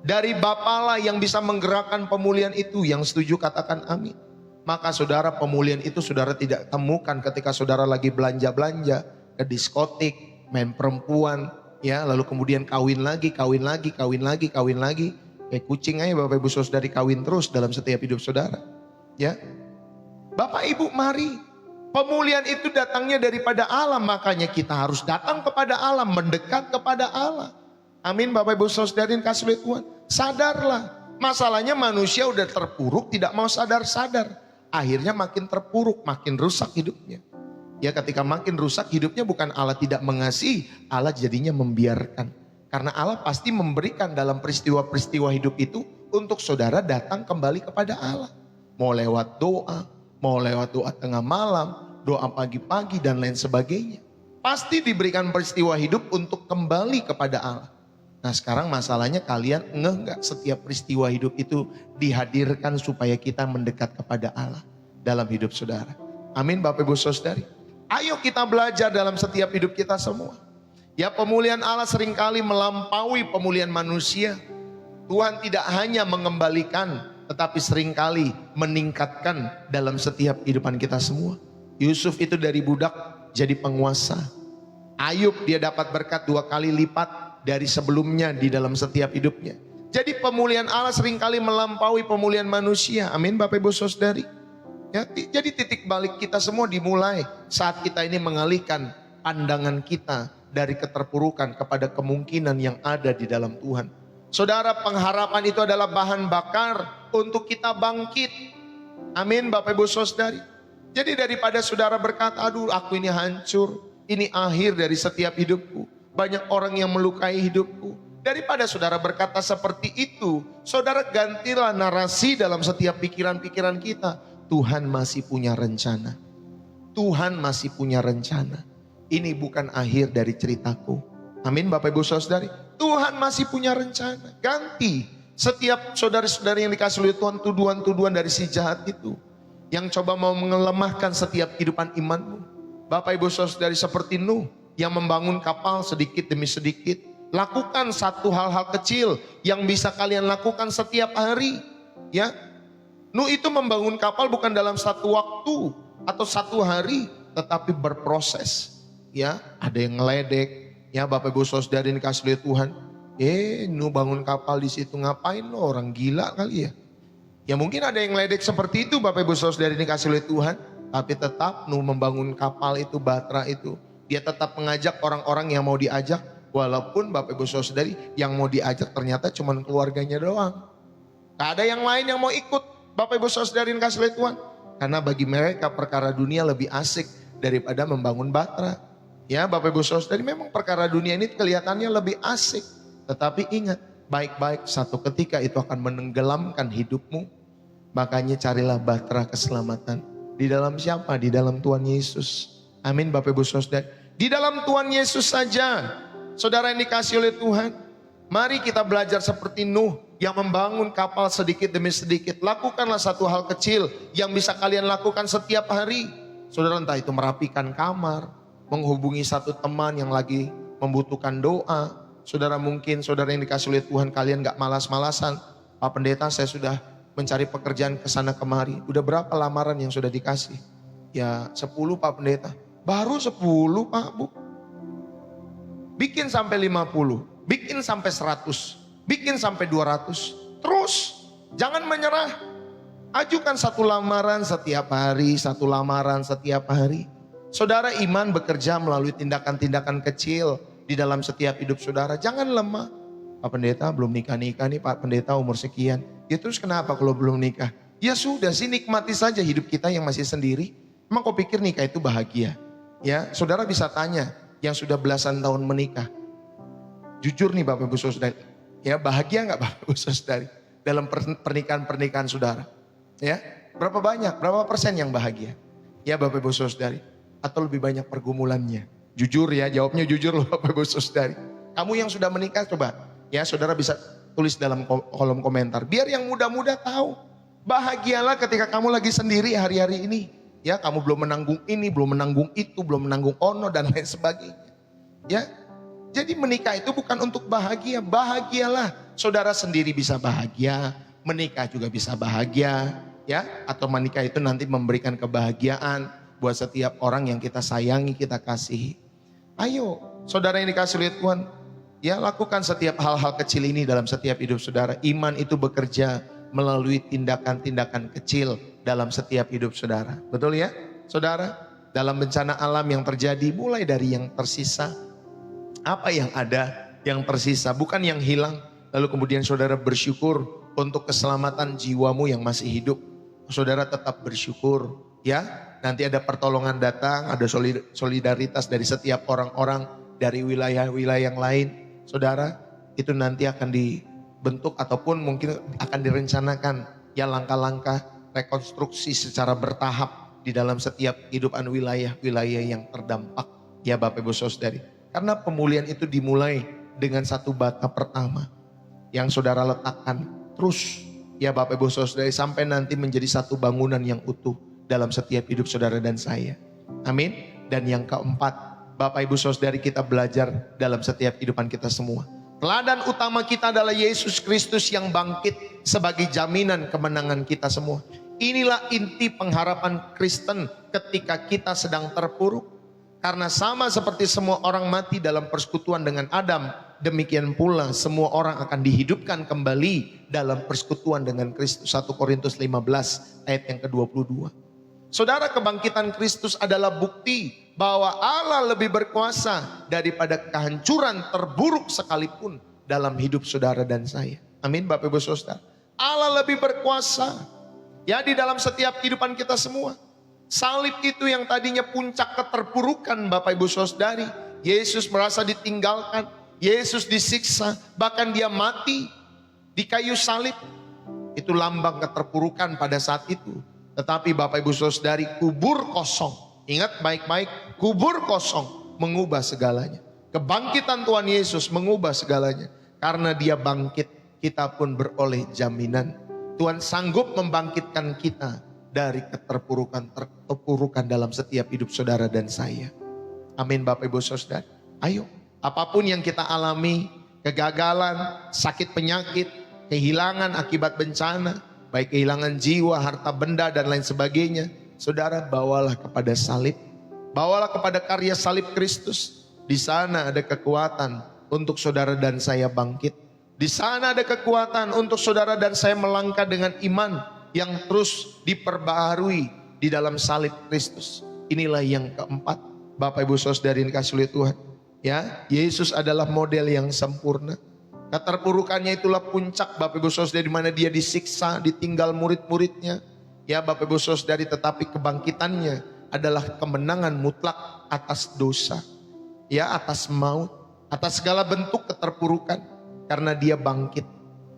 Dari Bapa lah yang bisa menggerakkan pemulihan itu. Yang setuju katakan amin. Maka saudara, pemulihan itu saudara tidak temukan ketika saudara lagi belanja-belanja, ke diskotik, main perempuan, ya, lalu kemudian kawin lagi. Kayak kucing aja Bapak Ibu Saudari, kawin terus dalam setiap hidup saudara. Ya, Bapak Ibu mari. Pemulihan itu datangnya daripada Allah, makanya kita harus datang kepada Allah, mendekat kepada Allah. Amin Bapak Ibu Saudari kasih oleh Tuhan. Sadarlah, masalahnya manusia udah terpuruk, tidak mau sadar-sadar. Akhirnya makin terpuruk, makin rusak hidupnya. Ya, ketika makin rusak hidupnya, bukan Allah tidak mengasihi, Allah jadinya membiarkan. Karena Allah pasti memberikan dalam peristiwa-peristiwa hidup itu untuk saudara datang kembali kepada Allah. Mau lewat doa, mau lewat doa tengah malam, doa pagi-pagi dan lain sebagainya. Pasti diberikan peristiwa hidup untuk kembali kepada Allah. Nah sekarang masalahnya kalian enggak setiap peristiwa hidup itu dihadirkan supaya kita mendekat kepada Allah dalam hidup saudara. Amin Bapak Ibu Saudari. Ayo kita belajar dalam setiap hidup kita semua. Ya, pemulihan Allah seringkali melampaui pemulihan manusia. Tuhan tidak hanya mengembalikan, tetapi seringkali meningkatkan dalam setiap kehidupan kita semua. Yusuf itu dari budak jadi penguasa. Ayub dia dapat berkat 2 kali lipat dari sebelumnya di dalam setiap hidupnya. Jadi pemulihan Allah seringkali melampaui pemulihan manusia. Amin Bapak Ibu Saudari. Ya, jadi titik balik kita semua dimulai saat kita ini mengalihkan pandangan kita dari keterpurukan kepada kemungkinan yang ada di dalam Tuhan. Saudara, pengharapan itu adalah bahan bakar untuk kita bangkit. Amin Bapak Ibu Saudari. Jadi daripada saudara berkata, aduh aku ini hancur, ini akhir dari setiap hidupku, banyak orang yang melukai hidupku. Daripada saudara berkata seperti itu, saudara gantilah narasi dalam setiap pikiran-pikiran kita. Tuhan masih punya rencana. Tuhan masih punya rencana. Ini bukan akhir dari ceritaku. Amin Bapak Ibu Saudari. Tuhan masih punya rencana. Ganti setiap saudara-saudari yang dikasih oleh Tuhan tuduhan-tuduhan dari si jahat itu, yang coba mau mengelemahkan setiap kehidupan imanmu. Bapak Ibu Saudari, seperti Nuh yang membangun kapal sedikit demi sedikit. Lakukan satu hal-hal kecil yang bisa kalian lakukan setiap hari. Ya, Nuh itu membangun kapal bukan dalam satu waktu atau satu hari, tetapi berproses. Ya, ada yang ngeledek. Ya Bapak Ibu Saudari yang dikasih oleh Tuhan. Nuh bangun kapal di situ ngapain lo? Orang gila kali ya. Ya mungkin ada yang ngeledek seperti itu Bapak Ibu Saudari dikasih oleh Tuhan. Tapi tetap Nuh membangun kapal itu, Batra itu. Dia tetap mengajak orang-orang yang mau diajak. Walaupun Bapak Ibu Saudari yang mau diajak ternyata cuma keluarganya doang. Gak ada yang lain yang mau ikut Bapak Ibu Saudari dikasih oleh Tuhan. Karena bagi mereka perkara dunia lebih asik daripada membangun Batra. Ya Bapak Ibu Saudari, memang perkara dunia ini kelihatannya lebih asik. Tetapi ingat, baik-baik satu ketika itu akan menenggelamkan hidupmu. Makanya carilah bahtera keselamatan. Di dalam siapa? Di dalam Tuhan Yesus. Amin Bapak Ibu Saudara. Di dalam Tuhan Yesus saja. Saudara yang dikasih oleh Tuhan. Mari kita belajar seperti Nuh yang membangun kapal sedikit demi sedikit. Lakukanlah satu hal kecil yang bisa kalian lakukan setiap hari. Saudara, entah itu merapikan kamar, menghubungi satu teman yang lagi membutuhkan doa. Saudara, mungkin saudara yang dikasih oleh Tuhan, kalian gak malas-malasan. Pak Pendeta, saya sudah mencari pekerjaan ke sana kemari. Udah berapa lamaran yang sudah dikasih? Ya 10 Pak Pendeta. Baru 10 Pak Bu. Bikin sampai 50, bikin sampai 100, bikin sampai 200. Terus jangan menyerah. Ajukan satu lamaran setiap hari, satu lamaran setiap hari. Saudara, iman bekerja melalui tindakan-tindakan kecil di dalam setiap hidup saudara. Jangan lemah. Pak Pendeta belum nikah-nikah nih, Pak Pendeta umur sekian. Ya terus kenapa kalau belum nikah? Ya sudah sih, nikmati saja hidup kita yang masih sendiri. Emang kau pikir nikah itu bahagia? Ya, saudara bisa tanya yang sudah belasan tahun menikah. Jujur nih Bapak Ibu Saudari, ya bahagia nggak Bapak Ibu Saudari dalam pernikahan-pernikahan saudara? Ya, berapa banyak, berapa persen yang bahagia? Ya Bapak Ibu Saudari, atau lebih banyak pergumulannya? Jujur ya, jawabnya jujur loh Bapak Ibu Saudari. Kamu yang sudah menikah coba, ya saudara bisa tulis dalam kolom komentar. Biar yang muda-muda tahu, bahagialah ketika kamu lagi sendiri hari-hari ini. Ya, kamu belum menanggung ini, belum menanggung itu, belum menanggung ono dan lain sebagainya. Ya, jadi menikah itu bukan untuk bahagia. Bahagialah, saudara sendiri bisa bahagia, menikah juga bisa bahagia. Ya, atau menikah itu nanti memberikan kebahagiaan buat setiap orang yang kita sayangi, kita kasihi. Ayo, saudara yang dikasih oleh Tuhan, ya lakukan setiap hal-hal kecil ini dalam setiap hidup saudara. Iman itu bekerja melalui tindakan-tindakan kecil dalam setiap hidup saudara. Betul ya saudara? Dalam bencana alam yang terjadi, mulai dari yang tersisa. Apa yang ada yang tersisa, bukan yang hilang. Lalu kemudian saudara bersyukur untuk keselamatan jiwamu yang masih hidup. Saudara tetap bersyukur ya. Nanti ada pertolongan datang, ada solidaritas dari setiap orang-orang dari wilayah-wilayah yang lain. Saudara, itu nanti akan dibentuk ataupun mungkin akan direncanakan ya langkah-langkah rekonstruksi secara bertahap di dalam setiap kehidupan wilayah-wilayah yang terdampak ya Bapak Ibu Saudari. Karena pemulihan itu dimulai dengan satu bata pertama yang saudara letakkan terus ya Bapak Ibu Saudari sampai nanti menjadi satu bangunan yang utuh dalam setiap hidup saudara dan saya. Amin. Dan yang keempat, Bapak Ibu Saudari, kita belajar dalam setiap kehidupan kita semua. Teladan utama kita adalah Yesus Kristus yang bangkit sebagai jaminan kemenangan kita semua. Inilah inti pengharapan Kristen ketika kita sedang terpuruk. Karena sama seperti semua orang mati dalam persekutuan dengan Adam, demikian pula semua orang akan dihidupkan kembali dalam persekutuan dengan Kristus. 1 Korintus 15 ayat yang ke-22. Saudara, kebangkitan Kristus adalah bukti bahwa Allah lebih berkuasa daripada kehancuran terburuk sekalipun dalam hidup saudara dan saya. Amin Bapak Ibu Saudara. Allah lebih berkuasa ya di dalam setiap kehidupan kita semua. Salib itu yang tadinya puncak keterpurukan Bapak Ibu Saudari. Yesus merasa ditinggalkan, Yesus disiksa, bahkan dia mati di kayu salib. Itu lambang keterpurukan pada saat itu. Tetapi Bapak Ibu Saudari, kubur kosong. Ingat baik-baik, kubur kosong mengubah segalanya. Kebangkitan Tuhan Yesus mengubah segalanya. Karena dia bangkit, kita pun beroleh jaminan. Tuhan sanggup membangkitkan kita dari keterpurukan dalam setiap hidup saudara dan saya. Amin Bapak Ibu Saudara. Ayo, apapun yang kita alami, kegagalan, sakit penyakit, kehilangan akibat bencana, baik kehilangan jiwa, harta benda dan lain sebagainya, saudara bawalah kepada salib. Bawalah kepada karya salib Kristus. Di sana ada kekuatan untuk saudara dan saya bangkit. Di sana ada kekuatan untuk saudara dan saya melangkah dengan iman yang terus diperbaharui di dalam salib Kristus. Inilah yang keempat, Bapak Ibu Saudari yang dikasihi oleh Tuhan. Ya, Yesus adalah model yang sempurna. Keterpurukannya itulah puncak Bapak Ibu Saudari, di mana dia disiksa, ditinggal murid-muridnya. Ya Bapak Ibu Saudari, tetapi kebangkitannya adalah kemenangan mutlak atas dosa. Ya, atas maut, atas segala bentuk keterpurukan. Karena dia bangkit.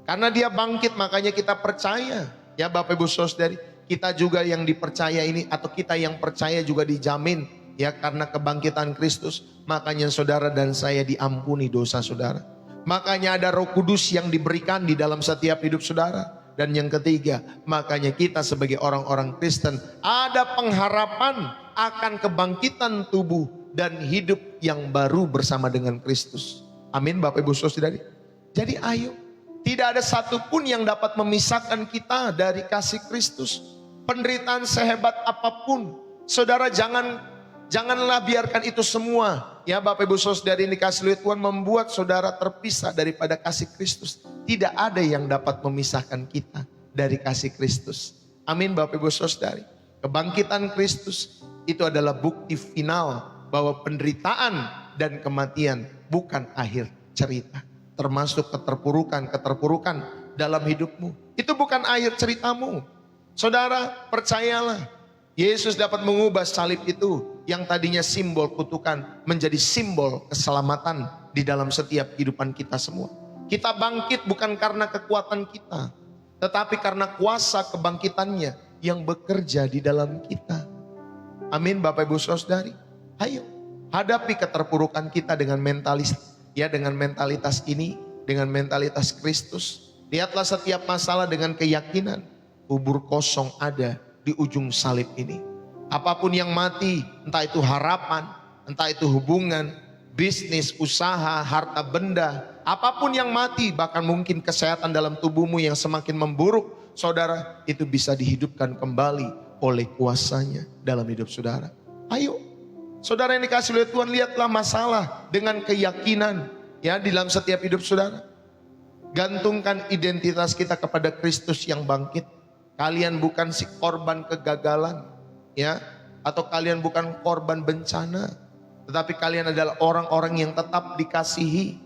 Karena dia bangkit makanya kita percaya. Ya Bapak Ibu Saudari, kita juga yang dipercaya ini, atau kita yang percaya juga dijamin. Ya, karena kebangkitan Kristus, makanya saudara dan saya diampuni dosa saudara. Makanya ada Roh Kudus yang diberikan di dalam setiap hidup saudara. Dan yang ketiga, makanya kita sebagai orang-orang Kristen ada pengharapan akan kebangkitan tubuh dan hidup yang baru bersama dengan Kristus. Amin Bapak Ibu Saudari. Jadi ayo, tidak ada satupun yang dapat memisahkan kita dari kasih Kristus. Penderitaan sehebat apapun, saudara janganlah biarkan itu semua. Ya Bapak Ibu Saudari yang dikasihi oleh Tuhan, membuat saudara terpisah daripada kasih Kristus. Tidak ada yang dapat memisahkan kita dari kasih Kristus. Amin Bapak Ibu Saudari. Kebangkitan Kristus itu adalah bukti final bahwa penderitaan dan kematian bukan akhir cerita. Termasuk keterpurukan dalam hidupmu. Itu bukan akhir ceritamu. Saudara, percayalah. Yesus dapat mengubah salib itu yang tadinya simbol kutukan menjadi simbol keselamatan di dalam setiap kehidupan kita semua. Kita bangkit bukan karena kekuatan kita, tetapi karena kuasa kebangkitannya yang bekerja di dalam kita. Amin Bapak Ibu Saudari. Ayo, hadapi keterpurukan kita dengan dengan mentalitas ini, dengan mentalitas Kristus. Lihatlah setiap masalah dengan keyakinan kubur kosong ada di ujung salib ini. Apapun yang mati, entah itu harapan, entah itu hubungan, bisnis, usaha, harta benda, apapun yang mati, bahkan mungkin kesehatan dalam tubuhmu yang semakin memburuk, saudara, itu bisa dihidupkan kembali oleh kuasanya dalam hidup saudara. Ayo, saudara yang dikasihi oleh Tuhan, lihatlah masalah dengan keyakinan ya di dalam setiap hidup saudara. Gantungkan identitas kita kepada Kristus yang bangkit. Kalian bukan si korban kegagalan ya, atau kalian bukan korban bencana, tetapi kalian adalah orang-orang yang tetap dikasihi.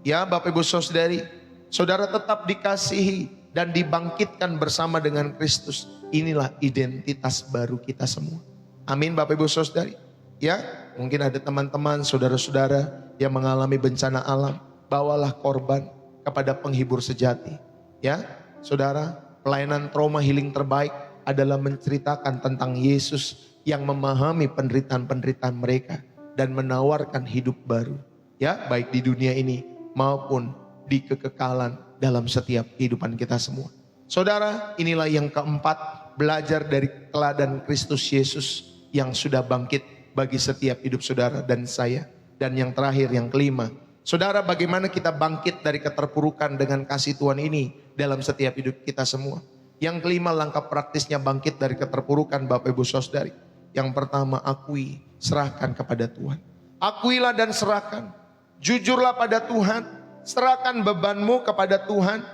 Ya Bapak Ibu Saudari, saudara tetap dikasihi dan dibangkitkan bersama dengan Kristus. Inilah identitas baru kita semua. Amin Bapak Ibu Saudari. Ya, mungkin ada teman-teman, saudara-saudara yang mengalami bencana alam, bawalah korban kepada penghibur sejati. Ya, saudara, pelayanan trauma healing terbaik adalah menceritakan tentang Yesus yang memahami penderitaan-penderitaan mereka dan menawarkan hidup baru. Ya, baik di dunia ini maupun di kekekalan dalam setiap kehidupan kita semua. Saudara, inilah yang keempat, belajar dari teladan Kristus Yesus yang sudah bangkit bagi setiap hidup saudara dan saya. Dan yang terakhir, yang kelima, saudara, bagaimana kita bangkit dari keterpurukan dengan kasih Tuhan ini dalam setiap hidup kita semua. Yang kelima, langkah praktisnya bangkit dari keterpurukan Bapak Ibu Saudari. Yang pertama, akui, serahkan kepada Tuhan. Akuilah dan serahkan. Jujurlah pada Tuhan, serahkan bebanmu kepada Tuhan.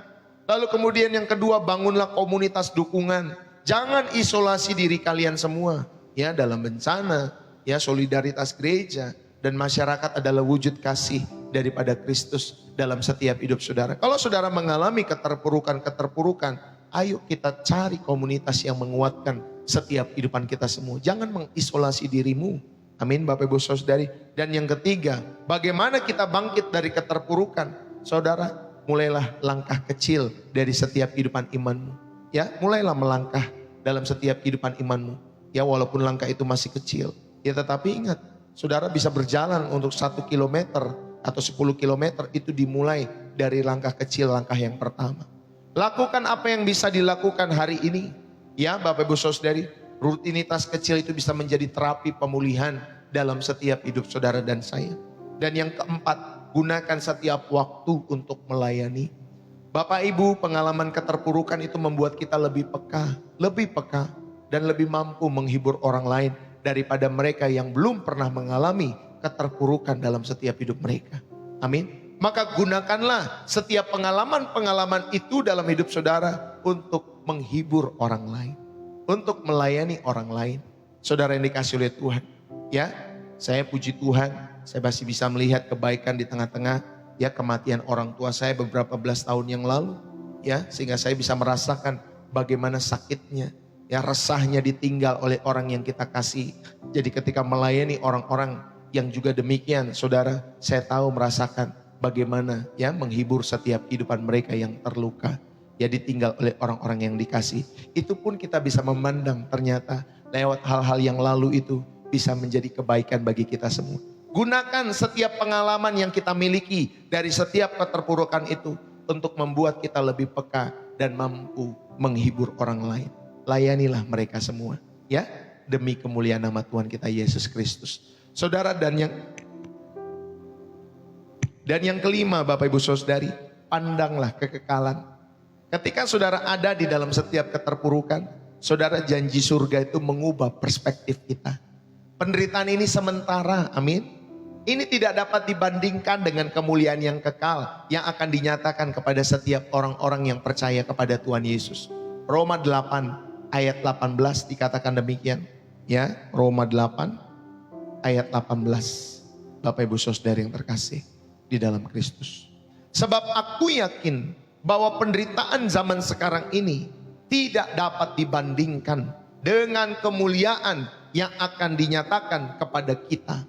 Lalu kemudian yang kedua, bangunlah komunitas dukungan Jangan isolasi diri kalian semua. Ya, dalam bencana, ya solidaritas gereja dan masyarakat adalah wujud kasih daripada Kristus dalam setiap hidup saudara. Kalau saudara mengalami keterpurukan, ayo kita cari komunitas yang menguatkan setiap kehidupan kita semua. Jangan mengisolasi dirimu. Amin Bapak Ibu Saudari. Dan yang ketiga, bagaimana kita bangkit dari keterpurukan? Saudara, mulailah langkah kecil dari setiap kehidupan imanmu. Ya, mulailah melangkah dalam setiap kehidupan imanmu. Ya, walaupun langkah itu masih kecil. Ya, tetapi ingat, saudara bisa berjalan untuk 1 kilometer atau 10 kilometer, itu dimulai dari langkah kecil, langkah yang pertama. Lakukan apa yang bisa dilakukan hari ini. Ya, Bapak Ibu Saudari, rutinitas kecil itu bisa menjadi terapi pemulihan dalam setiap hidup saudara dan saya. Dan yang keempat, gunakan setiap waktu untuk melayani. Bapak Ibu, pengalaman keterpurukan itu membuat kita lebih peka dan lebih mampu menghibur orang lain daripada mereka yang belum pernah mengalami keterpurukan dalam setiap hidup mereka. Amin. Maka gunakanlah setiap pengalaman-pengalaman itu dalam hidup saudara untuk menghibur orang lain, untuk melayani orang lain. Saudara yang dikasihi oleh Tuhan, ya, saya puji Tuhan, saya masih bisa melihat kebaikan di tengah-tengah ya kematian orang tua saya beberapa belas tahun yang lalu, ya, sehingga saya bisa merasakan bagaimana sakitnya, ya, resahnya ditinggal oleh orang yang kita kasih. Jadi ketika melayani orang-orang yang juga demikian, saudara, saya tahu merasakan bagaimana ya menghibur setiap kehidupan mereka yang terluka, ya, ditinggal oleh orang-orang yang dikasih. Itu pun kita bisa memandang ternyata lewat hal-hal yang lalu itu bisa menjadi kebaikan bagi kita semua. Gunakan setiap pengalaman yang kita miliki dari setiap keterpurukan itu untuk membuat kita lebih peka dan mampu menghibur orang lain. Layanilah mereka semua, ya, demi kemuliaan nama Tuhan kita Yesus Kristus. Saudara, dan yang kelima, Bapak Ibu Saudari, pandanglah kekekalan. Ketika saudara ada di dalam setiap keterpurukan, saudara, janji surga itu mengubah perspektif kita. Penderitaan ini sementara, amin. Ini tidak dapat dibandingkan dengan kemuliaan yang kekal yang akan dinyatakan kepada setiap orang-orang yang percaya kepada Tuhan Yesus. Roma 8 ayat 18 dikatakan demikian. Ya, Roma 8 ayat 18. Bapak Ibu Saudara yang terkasih di dalam Kristus. Sebab aku yakin bahwa penderitaan zaman sekarang ini tidak dapat dibandingkan dengan kemuliaan yang akan dinyatakan kepada kita.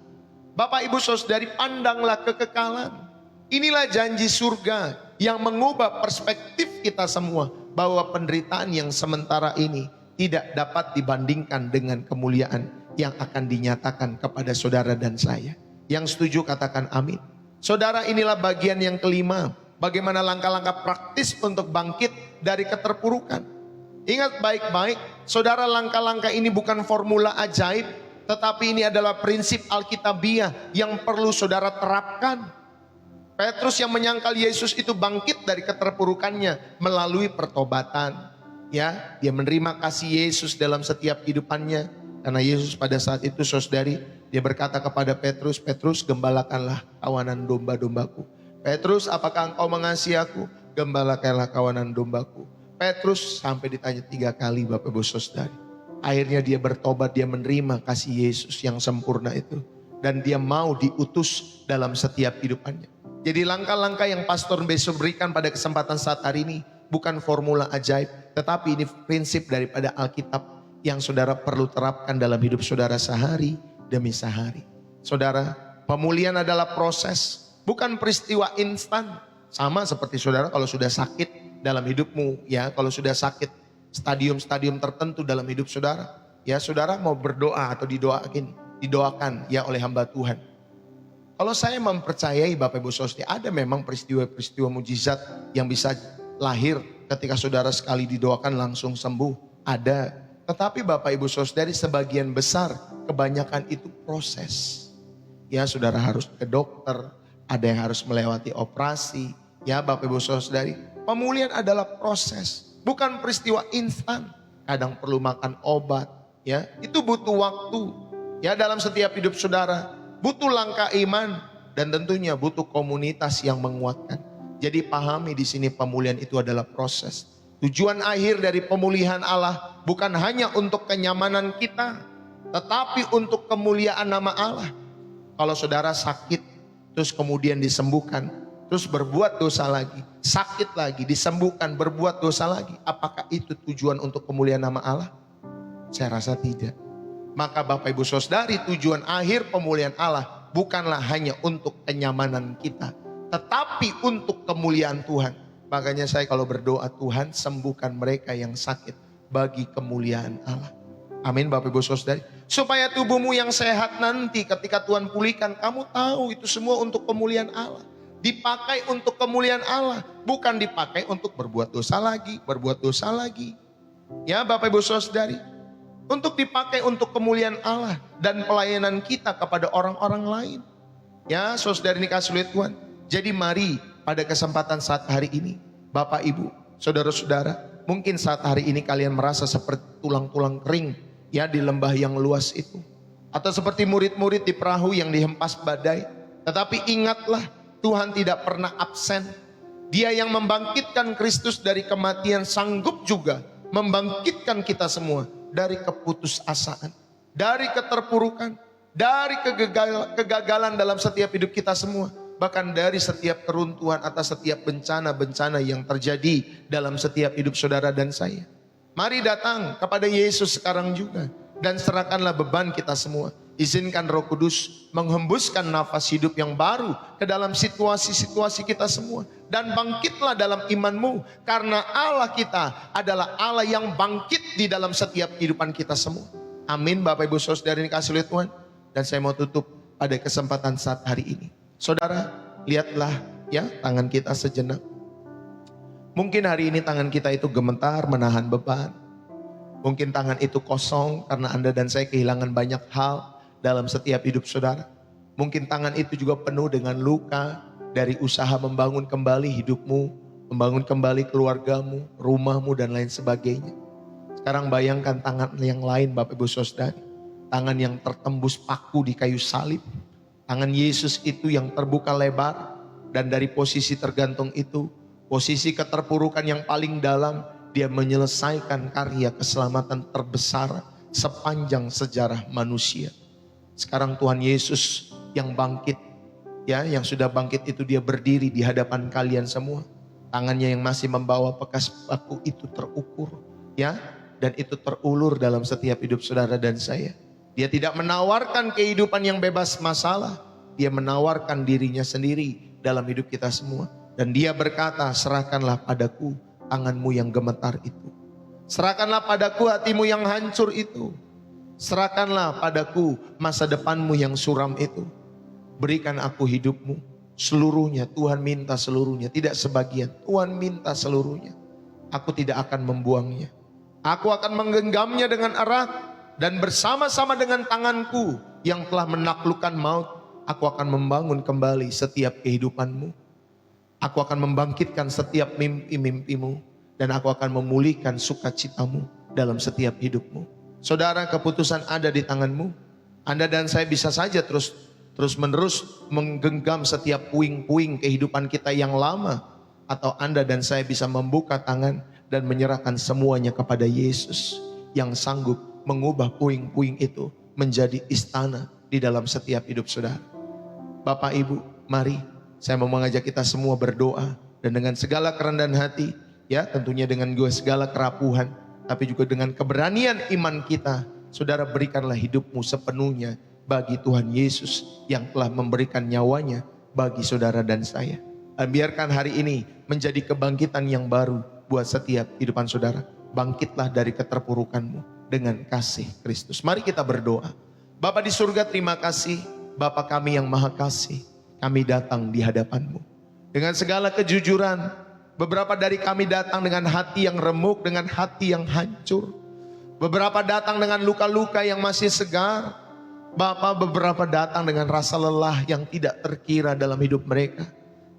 Bapak Ibu Saudari, pandanglah kekekalan. Inilah janji surga yang mengubah perspektif kita semua, bahwa penderitaan yang sementara ini tidak dapat dibandingkan dengan kemuliaan yang akan dinyatakan kepada saudara dan saya. Yang setuju katakan amin. Saudara, inilah bagian yang kelima, bagaimana langkah-langkah praktis untuk bangkit dari keterpurukan. Ingat baik-baik, saudara, langkah-langkah ini bukan formula ajaib, tetapi ini adalah prinsip Alkitabiah yang perlu saudara terapkan. Petrus yang menyangkal Yesus itu bangkit dari keterpurukannya melalui pertobatan. Ya, dia menerima kasih Yesus dalam setiap kehidupannya. Karena Yesus pada saat itu, saudari, dia berkata kepada Petrus, Petrus, gembalakanlah kawanan domba-dombaku. Petrus, apakah engkau mengasihi aku? Gembalakanlah kawanan dombaku. Petrus sampai ditanya 3 kali, Bapak Ibu Saudari. Akhirnya dia bertobat, dia menerima kasih Yesus yang sempurna itu. Dan dia mau diutus dalam setiap kehidupannya. Jadi langkah-langkah yang Pastor Beso berikan pada kesempatan saat hari ini bukan formula ajaib, tetapi ini prinsip daripada Alkitab yang saudara perlu terapkan dalam hidup saudara sehari demi sehari. Saudara, pemulihan adalah proses, bukan peristiwa instan. Sama seperti saudara kalau sudah sakit dalam hidupmu, ya, kalau sudah sakit stadium-stadium tertentu dalam hidup saudara, ya, saudara mau berdoa atau didoakan ya oleh hamba Tuhan. Kalau saya mempercayai Bapak Ibu Saudara, ada memang peristiwa-peristiwa mujizat yang bisa lahir ketika saudara sekali didoakan langsung sembuh, ada. Tetapi Bapak Ibu Saudari, sebagian besar, kebanyakan itu proses. Ya, saudara harus ke dokter, ada yang harus melewati operasi. Ya, Bapak Ibu Saudari, pemulihan adalah proses, bukan peristiwa instan. Kadang perlu makan obat, ya, itu butuh waktu. Ya, dalam setiap hidup saudara, butuh langkah iman dan tentunya butuh komunitas yang menguatkan. Jadi pahami di sini pemulihan itu adalah proses. Tujuan akhir dari pemulihan Allah bukan hanya untuk kenyamanan kita, tetapi untuk kemuliaan nama Allah. Kalau saudara sakit, terus kemudian disembuhkan, terus berbuat dosa lagi, sakit lagi, disembuhkan, berbuat dosa lagi, apakah itu tujuan untuk kemuliaan nama Allah? Saya rasa tidak. Maka Bapak Ibu Saudari, tujuan akhir pemulihan Allah bukanlah hanya untuk kenyamanan kita, tetapi untuk kemuliaan Tuhan. Makanya saya kalau berdoa, Tuhan sembuhkan mereka yang sakit bagi kemuliaan Allah. Amin Bapak Ibu Saudari. Supaya tubuhmu yang sehat nanti ketika Tuhan pulihkan, kamu tahu itu semua untuk kemuliaan Allah. Dipakai untuk kemuliaan Allah, bukan dipakai untuk berbuat dosa lagi, berbuat dosa lagi. Ya Bapak Ibu Saudari, untuk dipakai untuk kemuliaan Allah dan pelayanan kita kepada orang-orang lain. Ya saudari ini kasih oleh Tuhan. Jadi mari pada kesempatan saat hari ini, Bapak Ibu, saudara-saudara, mungkin saat hari ini kalian merasa seperti tulang-tulang kering ya di lembah yang luas itu. Atau seperti murid-murid di perahu yang dihempas badai. Tetapi ingatlah, Tuhan tidak pernah absen. Dia yang membangkitkan Kristus dari kematian sanggup juga membangkitkan kita semua dari keputusasaan, dari keterpurukan, dari kegagalan dalam setiap hidup kita semua. Bahkan dari setiap keruntuhan atas setiap bencana-bencana yang terjadi dalam setiap hidup saudara dan saya. Mari datang kepada Yesus sekarang juga dan serahkanlah beban kita semua. Izinkan Roh Kudus menghembuskan nafas hidup yang baru ke dalam situasi-situasi kita semua. Dan bangkitlah dalam imanmu, karena Allah kita adalah Allah yang bangkit di dalam setiap kehidupan kita semua. Amin Bapak Ibu Saudara yang dikasihi oleh Tuhan. Dan saya mau tutup pada kesempatan saat hari ini. Saudara, lihatlah ya tangan kita sejenak. Mungkin hari ini tangan kita itu gemetar menahan beban. Mungkin tangan itu kosong karena Anda dan saya kehilangan banyak hal dalam setiap hidup saudara. Mungkin tangan itu juga penuh dengan luka dari usaha membangun kembali hidupmu, membangun kembali keluargamu, rumahmu dan lain sebagainya. Sekarang bayangkan tangan yang lain Bapak Ibu Saudari. Tangan yang tertembus paku di kayu salib. Tangan Yesus itu yang terbuka lebar, dan dari posisi tergantung itu, posisi keterpurukan yang paling dalam, dia menyelesaikan karya keselamatan terbesar sepanjang sejarah manusia. Sekarang Tuhan Yesus yang bangkit, ya, yang sudah bangkit itu dia berdiri di hadapan kalian semua. Tangannya yang masih membawa bekas paku itu terukur, ya, dan itu terulur dalam setiap hidup saudara dan saya. Dia tidak menawarkan kehidupan yang bebas masalah. Dia menawarkan dirinya sendiri dalam hidup kita semua. Dan dia berkata, serahkanlah padaku tanganmu yang gemetar itu. Serahkanlah padaku hatimu yang hancur itu. Serahkanlah padaku masa depanmu yang suram itu. Berikan aku hidupmu seluruhnya. Tuhan minta seluruhnya, tidak sebagian. Tuhan minta seluruhnya. Aku tidak akan membuangnya. Aku akan menggenggamnya dengan erat. Dan bersama-sama dengan tanganku yang telah menaklukkan maut, aku akan membangun kembali setiap kehidupanmu. Aku akan membangkitkan setiap mimpi-mimpimu. Dan aku akan memulihkan sukacitamu dalam setiap hidupmu. Saudara, keputusan ada di tanganmu. Anda dan saya bisa saja terus menerus menggenggam setiap puing-puing kehidupan kita yang lama. Atau Anda dan saya bisa membuka tangan dan menyerahkan semuanya kepada Yesus yang sanggup mengubah puing-puing itu menjadi istana di dalam setiap hidup saudara. Bapak Ibu, mari saya mau mengajak kita semua berdoa. Dan dengan segala kerendahan hati, ya tentunya dengan segala kerapuhan, tapi juga dengan keberanian iman kita, saudara berikanlah hidupmu sepenuhnya bagi Tuhan Yesus yang telah memberikan nyawanya bagi saudara dan saya. Dan biarkan hari ini menjadi kebangkitan yang baru buat setiap kehidupan saudara. Bangkitlah dari keterpurukanmu dengan kasih Kristus. Mari kita berdoa. Bapa di surga, terima kasih. Bapa kami yang maha kasih, kami datang di hadapan-Mu dengan segala kejujuran. Beberapa dari kami datang dengan hati yang remuk, dengan hati yang hancur. Beberapa datang dengan luka-luka yang masih segar. Bapa, beberapa datang dengan rasa lelah yang tidak terkira dalam hidup mereka.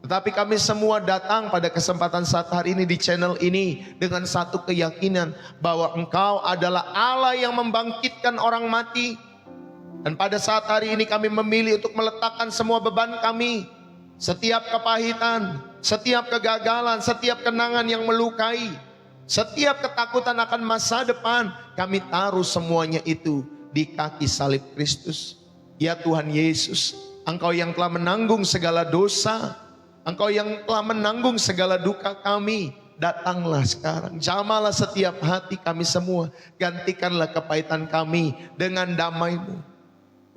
Tetapi kami semua datang pada kesempatan saat hari ini di channel ini dengan satu keyakinan bahwa Engkau adalah Allah yang membangkitkan orang mati. Dan pada saat hari ini kami memilih untuk meletakkan semua beban kami, setiap kepahitan, setiap kegagalan, setiap kenangan yang melukai, Setiap ketakutan akan masa depan, kami taruh semuanya itu di kaki salib Kristus. Ya Tuhan Yesus, Engkau yang telah menanggung segala dosa, Engkau yang telah menanggung segala duka kami, datanglah sekarang, jamalah setiap hati kami semua, gantikanlah kepahitan kami dengan damai-Mu.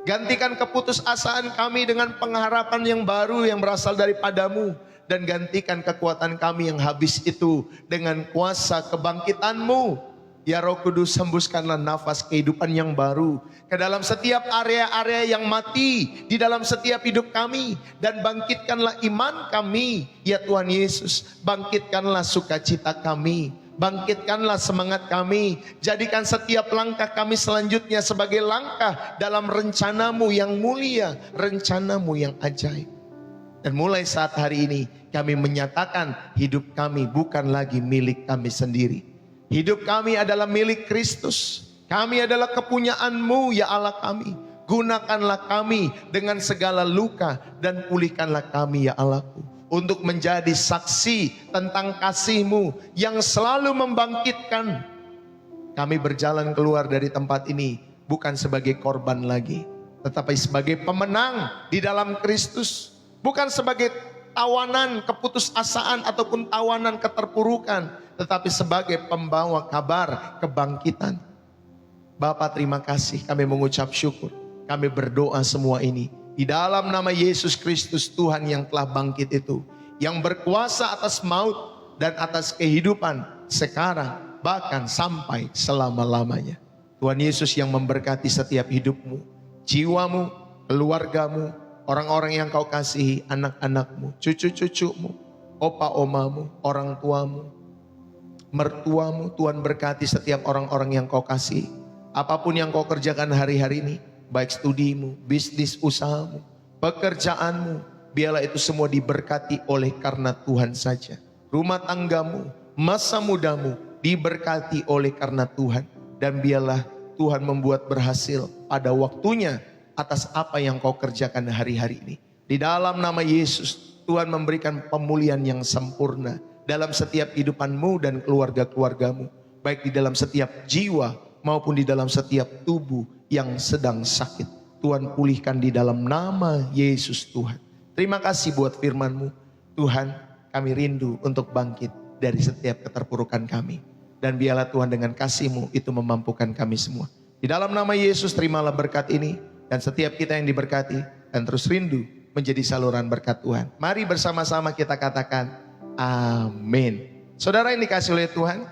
Gantikan keputusasaan kami dengan pengharapan yang baru yang berasal daripada-Mu. Dan gantikan kekuatan kami yang habis itu dengan kuasa kebangkitan-Mu. Ya Roh Kudus, hembuskanlah nafas kehidupan yang baru ke dalam setiap area-area yang mati di dalam setiap hidup kami. Dan bangkitkanlah iman kami. Ya Tuhan Yesus, bangkitkanlah sukacita kami. Bangkitkanlah semangat kami. Jadikan setiap langkah kami selanjutnya sebagai langkah dalam rencana-Mu yang mulia, rencana-Mu yang ajaib. Dan mulai saat hari ini kami menyatakan hidup kami bukan lagi milik kami sendiri. Hidup kami adalah milik Kristus. Kami adalah kepunyaan-Mu ya Allah kami. Gunakanlah kami dengan segala luka dan pulihkanlah kami ya Allahku. Untuk menjadi saksi tentang kasih-Mu yang selalu membangkitkan. Kami berjalan keluar dari tempat ini bukan sebagai korban lagi, tetapi sebagai pemenang di dalam Kristus. Bukan sebagai tawanan keputusasaan ataupun tawanan keterpurukan, tetapi sebagai pembawa kabar kebangkitan. Bapa, terima kasih, kami mengucap syukur. Kami berdoa semua ini di dalam nama Yesus Kristus, Tuhan yang telah bangkit itu, yang berkuasa atas maut dan atas kehidupan sekarang bahkan sampai selama-lamanya. Tuhan Yesus yang memberkati setiap hidupmu, jiwamu, keluargamu, orang-orang yang Kau kasihi, anak-anakmu, cucu-cucumu, opa-omamu, orang tuamu, mertuamu. Tuhan berkati setiap orang-orang yang Kau kasihi. Apapun yang Kau kerjakan hari-hari ini, baik studimu, bisnis usahamu, pekerjaanmu, biarlah itu semua diberkati oleh karena Tuhan saja. Rumah tanggamu, masa mudamu diberkati oleh karena Tuhan. Dan biarlah Tuhan membuat berhasil pada waktunya atas apa yang Kau kerjakan hari-hari ini. Di dalam nama Yesus, Tuhan memberikan pemulihan yang sempurna dalam setiap kehidupan-Mu dan keluarga-keluargamu. Baik di dalam setiap jiwa maupun di dalam setiap tubuh yang sedang sakit. Tuhan pulihkan di dalam nama Yesus Tuhan. Terima kasih buat firman-Mu. Tuhan, kami rindu untuk bangkit dari setiap keterpurukan kami. Dan biarlah Tuhan dengan kasih-Mu itu memampukan kami semua. Di dalam nama Yesus terimalah berkat ini. Dan setiap kita yang diberkati dan terus rindu menjadi saluran berkat Tuhan. Mari bersama-sama kita katakan amin. Saudara yang dikasihi oleh Tuhan,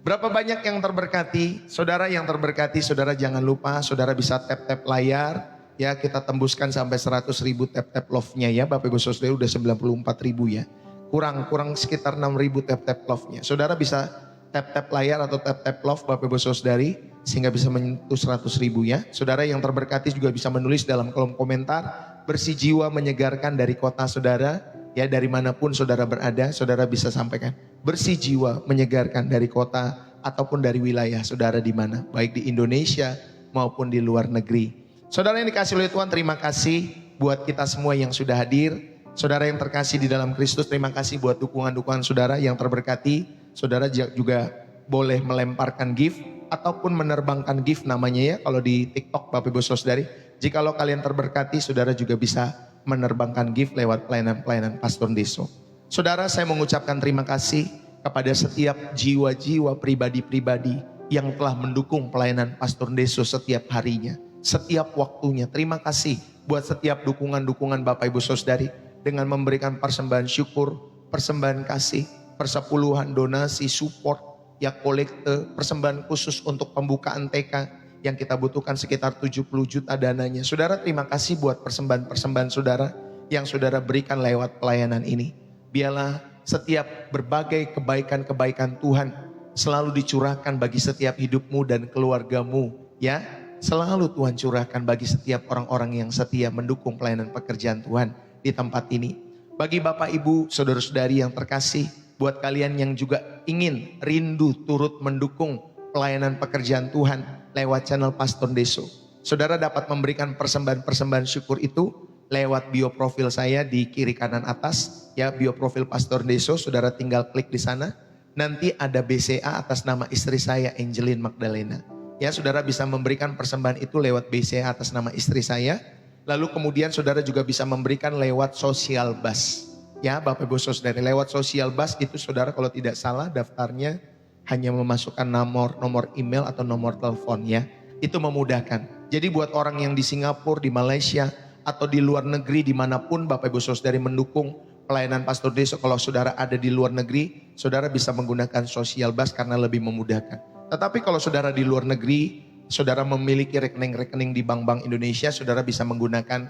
berapa banyak yang terberkati? Saudara yang terberkati, saudara jangan lupa saudara bisa tap-tap layar. Ya, kita tembuskan sampai 100.000 tap-tap love-nya ya. Bapak Ibu Saudara udah 94.000 ya. Kurang sekitar 6.000 tap-tap love-nya. Saudara bisa tap-tap layar atau tap-tap love Bapak Ibu Saudari sehingga bisa menyentuh 100.000 ya. Saudara yang terberkati juga bisa menulis dalam kolom komentar, bersih jiwa menyegarkan dari kota saudara. Ya, dari manapun saudara berada, saudara bisa sampaikan bersih jiwa menyegarkan dari kota ataupun dari wilayah saudara di mana, baik di Indonesia maupun di luar negeri. Saudara yang dikasihi oleh Tuhan, terima kasih buat kita semua yang sudah hadir. Saudara yang terkasih di dalam Kristus, terima kasih buat dukungan-dukungan saudara yang terberkati. Saudara juga boleh melemparkan gift ataupun menerbangkan gift namanya ya kalau di TikTok Bapak Ibu Saudari. Jikalau kalian terberkati, saudara juga bisa menerbangkan gift lewat pelayanan-pelayanan Pastor Deso. Saudara, saya mengucapkan terima kasih kepada setiap jiwa-jiwa pribadi-pribadi yang telah mendukung pelayanan Pastor Deso setiap harinya, setiap waktunya. Terima kasih buat setiap dukungan-dukungan Bapak Ibu Saudari dengan memberikan persembahan syukur, persembahan kasih, persepuluhan, donasi, support, ya kolekte, persembahan khusus untuk pembukaan TK yang kita butuhkan sekitar 70 juta dananya. Saudara, terima kasih buat persembahan-persembahan saudara yang saudara berikan lewat pelayanan ini. Biarlah setiap berbagai kebaikan-kebaikan Tuhan selalu dicurahkan bagi setiap hidupmu dan keluargamu ya. Selalu Tuhan curahkan bagi setiap orang-orang yang setia mendukung pelayanan pekerjaan Tuhan di tempat ini. Bagi Bapak Ibu, saudara-saudari yang terkasih, buat kalian yang juga ingin rindu turut mendukung pelayanan pekerjaan Tuhan lewat channel Pastor Deso, saudara dapat memberikan persembahan-persembahan syukur itu lewat bio profil saya di kiri kanan atas ya, bio profil Pastor Deso. Saudara tinggal klik di sana nanti ada BCA atas nama istri saya, Angelin Magdalena. Ya, saudara bisa memberikan persembahan itu lewat BCA atas nama istri saya. Lalu kemudian saudara juga bisa memberikan lewat Social Bus. Ya, Bapak Ibu Saudara, lewat Social Bus itu saudara kalau tidak salah daftarnya hanya memasukkan nomor email atau nomor telepon ya. Itu memudahkan. Jadi buat orang yang di Singapura, di Malaysia, atau di luar negeri dimanapun Bapak Ibu Saudara mendukung pelayanan Pastor Deso, kalau saudara ada di luar negeri, saudara bisa menggunakan Social Bus karena lebih memudahkan. Tetapi kalau saudara di luar negeri, saudara memiliki rekening-rekening di bank-bank Indonesia, saudara bisa menggunakan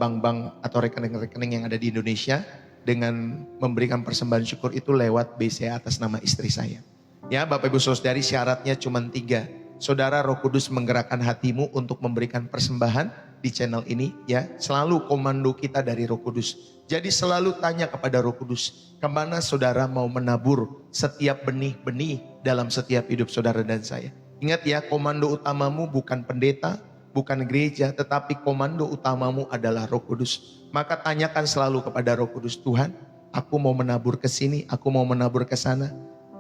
bank-bank atau rekening-rekening yang ada di Indonesia dengan memberikan persembahan syukur itu lewat BCA atas nama istri saya. Ya, Bapak Ibu Saudari, syaratnya cuma 3. Saudara, Roh Kudus menggerakkan hatimu untuk memberikan persembahan di channel ini ya. Selalu komando kita dari Roh Kudus. Jadi selalu tanya kepada Roh Kudus, kemana saudara mau menabur setiap benih-benih dalam setiap hidup saudara dan saya. Ingat ya, komando utamamu bukan pendeta, bukan gereja, tetapi komando utamamu adalah Roh Kudus. Maka tanyakan selalu kepada Roh Kudus, Tuhan, aku mau menabur ke sini, aku mau menabur ke sana.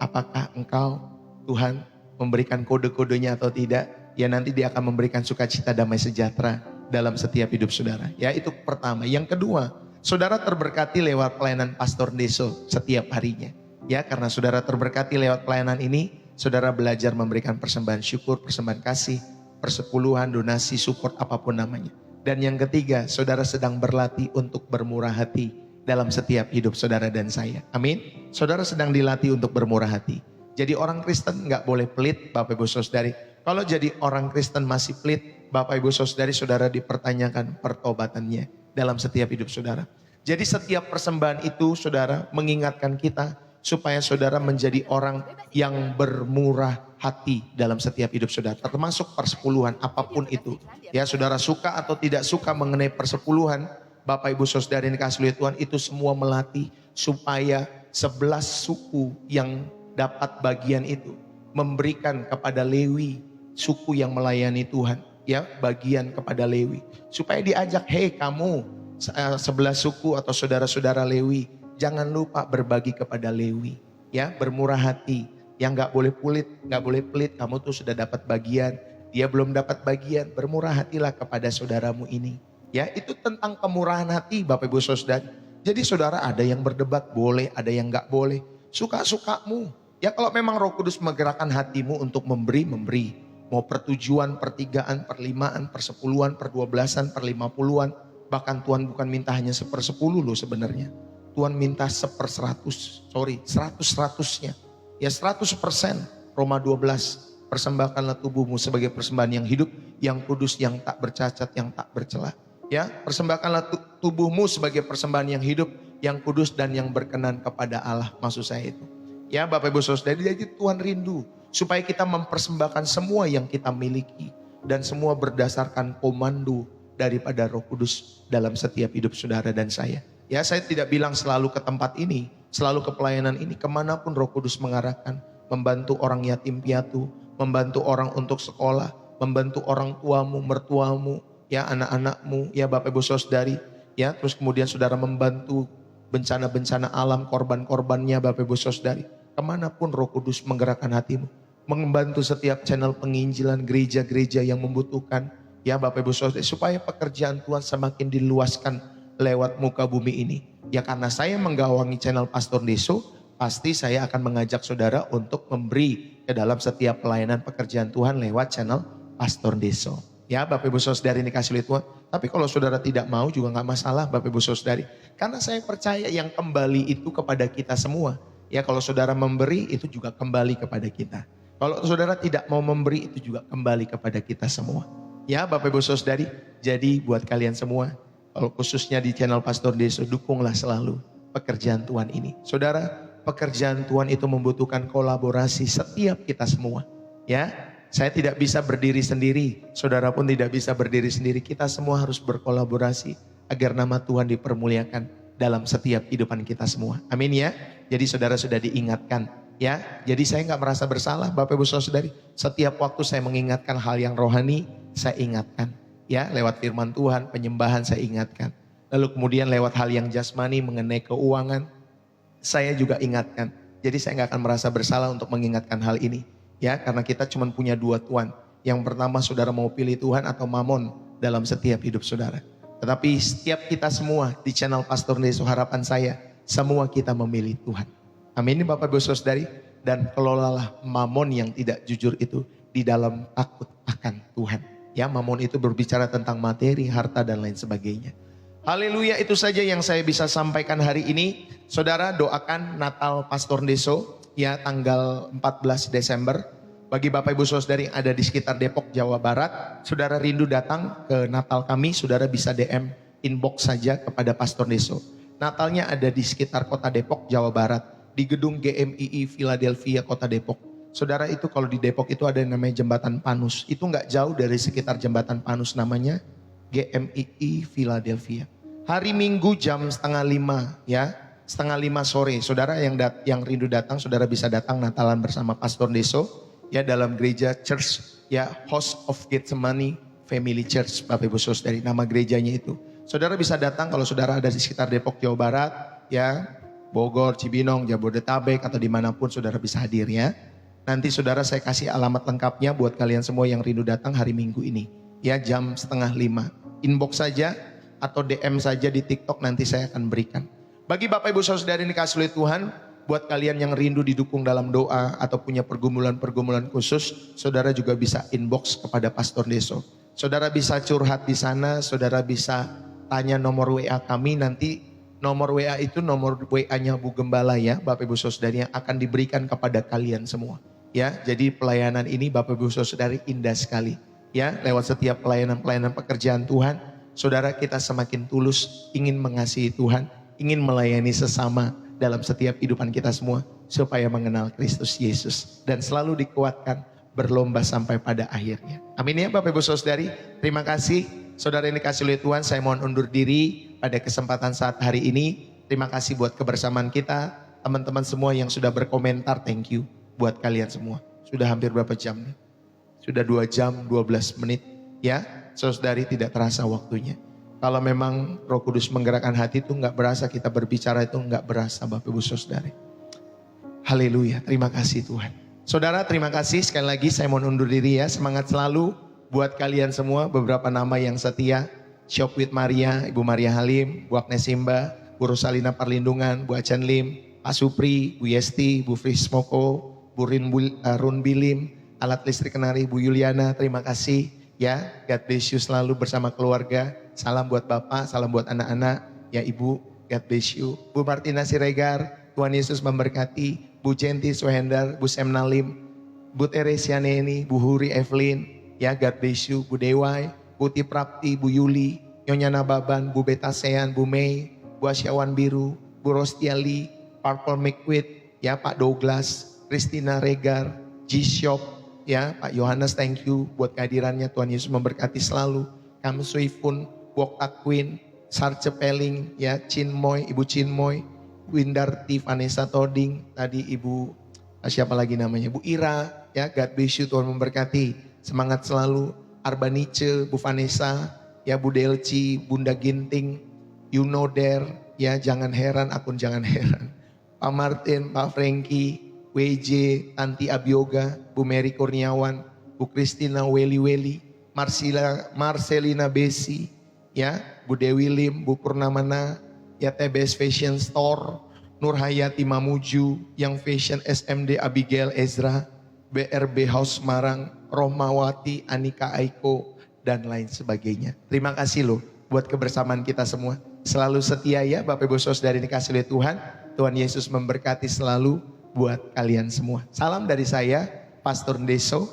Apakah Engkau, Tuhan, memberikan kode-kodenya atau tidak? Ya, nanti Dia akan memberikan sukacita, damai sejahtera dalam setiap hidup saudara. Ya, itu pertama. Yang kedua, saudara terberkati lewat pelayanan Pastor Deso setiap harinya. Ya, karena saudara terberkati lewat pelayanan ini, saudara belajar memberikan persembahan syukur, persembahan kasih, persepuluhan, donasi, support, apapun namanya. Dan yang ketiga, saudara sedang berlatih untuk bermurah hati dalam setiap hidup saudara dan saya. Amin. Saudara sedang dilatih untuk bermurah hati. Jadi orang Kristen nggak boleh pelit, Bapak Ibu Saudari. Kalau jadi orang Kristen masih pelit, Bapak Ibu Saudari, saudara dipertanyakan pertobatannya dalam setiap hidup saudara. Jadi setiap persembahan itu saudara mengingatkan kita supaya saudara menjadi orang yang bermurah hati dalam setiap hidup saudara. Termasuk persepuluhan apapun itu. Ya, saudara suka atau tidak suka mengenai persepuluhan, Bapak Ibu Saudara yang dikasihi oleh Tuhan, itu semua melatih supaya 11 suku yang dapat bagian itu memberikan kepada Lewi, suku yang melayani Tuhan, ya, bagian kepada Lewi, supaya diajak, hei kamu 11 suku atau saudara-saudara Lewi, jangan lupa berbagi kepada Lewi, ya, bermurah hati, yang nggak boleh pelit, kamu tuh sudah dapat bagian, dia belum dapat bagian, bermurah hatilah kepada saudaramu ini, ya, itu tentang kemurahan hati Bapak Ibu Saudara. Jadi saudara, ada yang berdebat boleh, ada yang nggak boleh, suka-sukamu. Ya, kalau memang Roh Kudus menggerakkan hatimu untuk memberi. Mau pertujuan, pertigaan, perlimaan, persepuluhan, perdua-belasan, perlimapuluhan. Bahkan Tuhan bukan minta hanya 1/10 loh sebenarnya. Tuhan minta 100%nya. Ya, 100%. Roma 12, persembahkanlah tubuhmu sebagai persembahan yang hidup, yang kudus, yang tak bercacat, yang tak bercela. Ya, persembahkanlah tubuhmu sebagai persembahan yang hidup, yang kudus dan yang berkenan kepada Allah. Maksud saya itu. Ya, Bapak Ibu Saudara, jadi Tuhan rindu supaya kita mempersembahkan semua yang kita miliki dan semua berdasarkan komando daripada Roh Kudus dalam setiap hidup saudara dan saya. Ya, saya tidak bilang selalu ke tempat ini, selalu ke pelayanan ini, kemanapun Roh Kudus mengarahkan, membantu orang yatim piatu, membantu orang untuk sekolah, membantu orang tuamu, mertuamu, ya, anak-anakmu, ya, Bapak Ibu Saudari, ya, terus kemudian saudara membantu bencana-bencana alam, korban-korbannya, Bapak Ibu Saudari. Kemanapun Roh Kudus menggerakkan hatimu, membantu setiap channel penginjilan, gereja-gereja yang membutuhkan, ya Bapak Ibu Saudara, supaya pekerjaan Tuhan semakin diluaskan lewat muka bumi ini. Ya, karena saya menggawangi channel Pastor Deso, pasti saya akan mengajak saudara untuk memberi ke dalam setiap pelayanan pekerjaan Tuhan lewat channel Pastor Deso. Ya, Bapak Ibu Saudari ini kasih oleh Tuhan. Tapi kalau saudara tidak mau juga gak masalah Bapak Ibu Saudari. Karena saya percaya yang kembali itu kepada kita semua. Ya, kalau saudara memberi itu juga kembali kepada kita. Kalau saudara tidak mau memberi itu juga kembali kepada kita semua. Ya, Bapak Ibu Saudari, jadi buat kalian semua, kalau khususnya di channel Pastor Deso, dukunglah selalu pekerjaan Tuhan ini. Saudara, pekerjaan Tuhan itu membutuhkan kolaborasi setiap kita semua. Ya, saya tidak bisa berdiri sendiri, saudara pun tidak bisa berdiri sendiri. Kita semua harus berkolaborasi agar nama Tuhan dipermuliakan dalam setiap kehidupan kita semua. Amin ya. Jadi saudara sudah diingatkan ya. Jadi saya nggak merasa bersalah Bapak Ibu Saudari. Setiap waktu saya mengingatkan hal yang rohani, saya ingatkan. Ya, lewat firman Tuhan, penyembahan saya ingatkan. Lalu kemudian lewat hal yang jasmani mengenai keuangan, saya juga ingatkan. Jadi saya nggak akan merasa bersalah untuk mengingatkan hal ini. Ya, karena kita cuma punya dua Tuhan. Yang pertama saudara mau pilih Tuhan atau mamon dalam setiap hidup saudara. Tetapi setiap kita semua di channel Pastor Deso, harapan saya, semua kita memilih Tuhan. Amin Bapak Ibu Saudari. Dan kelolalah mamon yang tidak jujur itu di dalam takut akan Tuhan. Ya, mamon itu berbicara tentang materi, harta dan lain sebagainya. Haleluya, itu saja yang saya bisa sampaikan hari ini. Saudara doakan Natal Pastor Deso ya tanggal 14 Desember. Bagi Bapak Ibu Saudari yang ada di sekitar Depok, Jawa Barat, saudara rindu datang ke Natal kami, saudara bisa DM inbox saja kepada Pastor Deso. Natalnya ada di sekitar kota Depok, Jawa Barat, di gedung GMII Philadelphia, kota Depok. Saudara itu kalau di Depok itu ada yang namanya Jembatan Panus. Itu nggak jauh dari sekitar Jembatan Panus, namanya GMII Philadelphia. Hari Minggu jam 4:30 ya, 4:30 sore. Saudara yang rindu datang, saudara bisa datang Natalan bersama Pastor Deso ya dalam gereja church ya, House of Gethsemane Family Church, Bapak Ibu Saudari, nama gerejanya itu. Saudara bisa datang kalau saudara ada di sekitar Depok, Jawa Barat ya, Bogor, Cibinong, Jabodetabek atau dimanapun saudara bisa hadir ya. Nanti saudara saya kasih alamat lengkapnya buat kalian semua yang rindu datang hari Minggu ini ya, jam 4:30. Inbox saja atau DM saja di TikTok, nanti saya akan berikan. Bagi Bapak Ibu Saudari yang dikasihi oleh Tuhan, buat kalian yang rindu didukung dalam doa atau punya pergumulan-pergumulan khusus, saudara juga bisa inbox kepada Pastor Deso. Saudara bisa curhat di sana, saudara bisa tanya nomor WA kami, nanti nomor WA itu nomor WA-nya Bu Gembala ya, Bapak Ibu Saudari, yang akan diberikan kepada kalian semua. Ya, jadi pelayanan ini Bapak Ibu Saudari indah sekali. Ya, lewat setiap pelayanan pekerjaan Tuhan, saudara kita semakin tulus ingin mengasihi Tuhan, ingin melayani sesama dalam setiap kehidupan kita semua supaya mengenal Kristus Yesus dan selalu dikuatkan berlomba sampai pada akhirnya. Amin ya Bapak Ibu Saudari. Terima kasih saudara yang dikasihi oleh Tuhan. Saya mohon undur diri pada kesempatan saat hari ini. Terima kasih buat kebersamaan kita. Teman-teman semua yang sudah berkomentar, thank you buat kalian semua. Sudah hampir berapa jam nih? Sudah 2 jam 12 menit ya. Saudari tidak terasa waktunya. Kalau memang Roh Kudus menggerakkan hati itu nggak berasa, kita berbicara itu nggak berasa Bapak Ibu Saudari. Haleluya, terima kasih Tuhan. Saudara terima kasih sekali lagi, saya mau undur diri ya. Semangat selalu buat kalian semua. Beberapa nama yang setia, Shop with Maria, Ibu Maria Halim, Bu Agnes Simba, Bu Rosalina Perlindungan, Bu Acan Lim, Pak Supri, Bu Yesti, Bu Frismoko, Bu Run Bilim, Alat Listrik Kenari, Bu Yuliana, terima kasih ya. God bless you selalu bersama keluarga. Salam buat Bapak, salam buat anak-anak, ya Ibu, God bless you. Bu Martina Siregar, Tuhan Yesus memberkati. Bu Jenti Suhendar, Bu Semnalim, Bu Teresia Neni, Bu Huri Evelyn, ya God bless you. Bu Dewai, Putih Prapti, Bu Yuli, Nyonya Nababan, Bu Betasean, Bu Mei, Bu Asyawan Biru, Bu Rostiali, Purple McQuid, ya Pak Douglas, Christina Regar, G-Shop, ya Pak Yohanes, thank you buat kehadirannya. Tuhan Yesus memberkati selalu. Kam Suifun, Wok Takwin, Sarce Peling, ya Chinmoy, Ibu Chinmoy, Windarti, Vanessa Toding, tadi Ibu siapa lagi namanya, Bu Ira, ya God bless you, Tuhan memberkati. Semangat selalu. Arbanice, Bu Vanessa, ya Bu Delci, Bunda Ginting, you know there, ya jangan heran, akun jangan heran. Pak Martin, Pak Franky, WJ, Tanti Abioga, Bu Mary Kurniawan, Bu Christina Weli, Marcelina Besi, ya Bu Dewi Lim, Bu Purnamana, ya TBS Fashion Store, Nur Hayati Mamuju, Yang Fashion SMD Abigail Ezra, BRB House Marang, Rohmawati, Anika Aiko, dan lain sebagainya. Terima kasih loh buat kebersamaan kita semua. Selalu setia ya Bapak Ibu Saudari dikasih oleh Tuhan. Tuhan Yesus memberkati selalu buat kalian semua. Salam dari saya, Pastor Deso.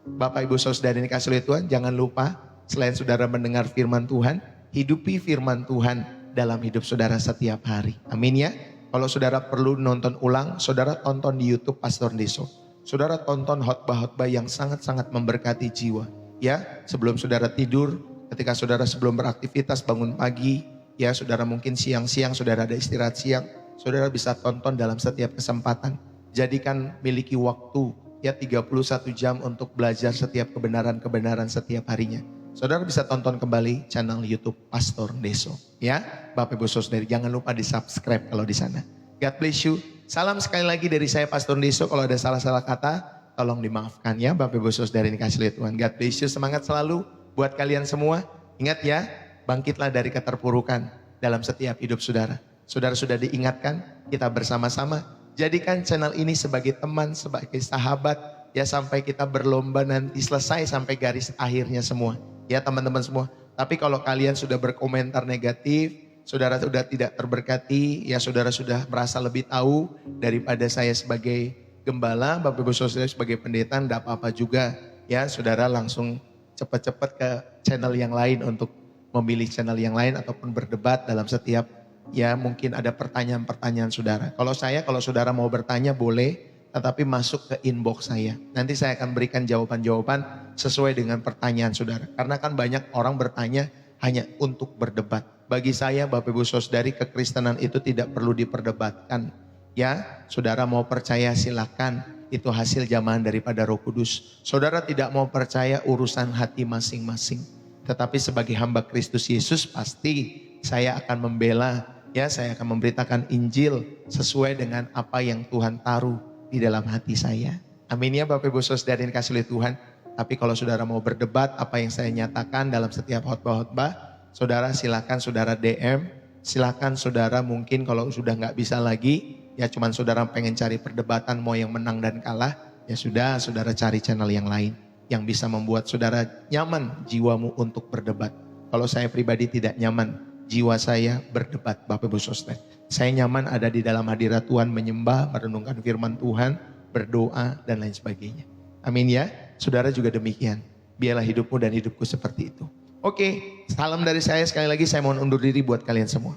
Bapak Ibu Saudari dikasih oleh Tuhan, jangan lupa selain saudara mendengar firman Tuhan, hidupi firman Tuhan dalam hidup saudara setiap hari. Amin ya. Kalau saudara perlu nonton ulang, saudara tonton di YouTube Pastor Deso. Saudara tonton khotbah-khotbah yang sangat-sangat memberkati jiwa. Ya, sebelum saudara tidur, ketika saudara sebelum beraktivitas bangun pagi, ya saudara mungkin siang-siang saudara ada istirahat siang, saudara bisa tonton dalam setiap kesempatan. Jadikan miliki waktu ya 31 jam untuk belajar setiap kebenaran-kebenaran setiap harinya. Saudara bisa tonton kembali channel YouTube Pastor Deso. Ya, Bapak Ibu Saudari, jangan lupa di subscribe kalau di sana. God bless you. Salam sekali lagi dari saya Pastor Deso. Kalau ada salah-salah kata, tolong dimaafkan ya Bapak Ibu Saudara yang dikasih oleh Tuhan. God bless you, semangat selalu buat kalian semua. Ingat ya, bangkitlah dari keterpurukan dalam setiap hidup saudara. Saudara sudah diingatkan, kita bersama-sama jadikan channel ini sebagai teman, sebagai sahabat, ya sampai kita berlomba nanti selesai sampai garis akhirnya semua. Ya teman-teman semua. Tapi kalau kalian sudah berkomentar negatif, saudara sudah tidak terberkati, ya saudara sudah merasa lebih tahu daripada saya sebagai gembala, Bapak Ibu Saudara sebagai pendeta, tidak apa-apa juga. Ya saudara langsung cepat-cepat ke channel yang lain untuk memilih channel yang lain ataupun berdebat dalam setiap, ya mungkin ada pertanyaan-pertanyaan saudara. Kalau saudara mau bertanya boleh, tetapi masuk ke inbox saya. Nanti saya akan berikan jawaban-jawaban sesuai dengan pertanyaan saudara. Karena kan banyak orang bertanya hanya untuk berdebat. Bagi saya Bapak Ibu Saudari, kekristenan itu tidak perlu diperdebatkan. Ya, saudara mau percaya silakan, itu hasil jamahan daripada Roh Kudus. Saudara tidak mau percaya urusan hati masing-masing. Tetapi sebagai hamba Kristus Yesus pasti saya akan membela, ya saya akan memberitakan Injil sesuai dengan apa yang Tuhan taruh di dalam hati saya. Amin ya Bapak Ibu Saudara yang dikasihi oleh Tuhan. Tapi kalau saudara mau berdebat apa yang saya nyatakan dalam setiap khotbah-khotbah, saudara silakan saudara DM, silakan saudara mungkin kalau sudah nggak bisa lagi, ya cuman saudara pengen cari perdebatan mau yang menang dan kalah, ya sudah saudara cari channel yang lain yang bisa membuat saudara nyaman jiwamu untuk berdebat. Kalau saya pribadi tidak nyaman jiwa saya berdebat Bapak Ibu Saudara. Saya nyaman ada di dalam hadirat Tuhan, menyembah, merenungkan firman Tuhan, berdoa dan lain sebagainya. Amin ya. Saudara juga demikian. Biarlah hidupmu dan hidupku seperti itu. Oke, salam dari saya sekali lagi, saya mohon undur diri buat kalian semua.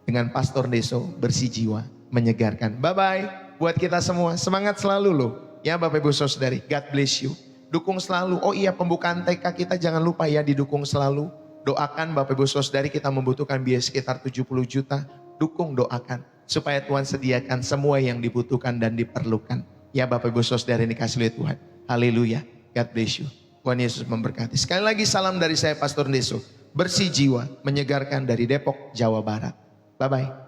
Dengan Pastor Deso, bersih jiwa, menyegarkan. Bye-bye buat kita semua. Semangat selalu loh. Ya Bapak Ibu Saudari, God bless you. Dukung selalu. Oh iya, pembukaan TK kita jangan lupa ya didukung selalu. Doakan Bapak Ibu Saudari, kita membutuhkan biaya sekitar 70 juta. Dukung, doakan. Supaya Tuhan sediakan semua yang dibutuhkan dan diperlukan. Ya Bapak Ibu Saudari yang dikasih oleh Tuhan. Haleluya. God bless you. Tuhan Yesus memberkati. Sekali lagi salam dari saya Pastor Deso. Bersih jiwa, menyegarkan dari Depok, Jawa Barat. Bye-bye.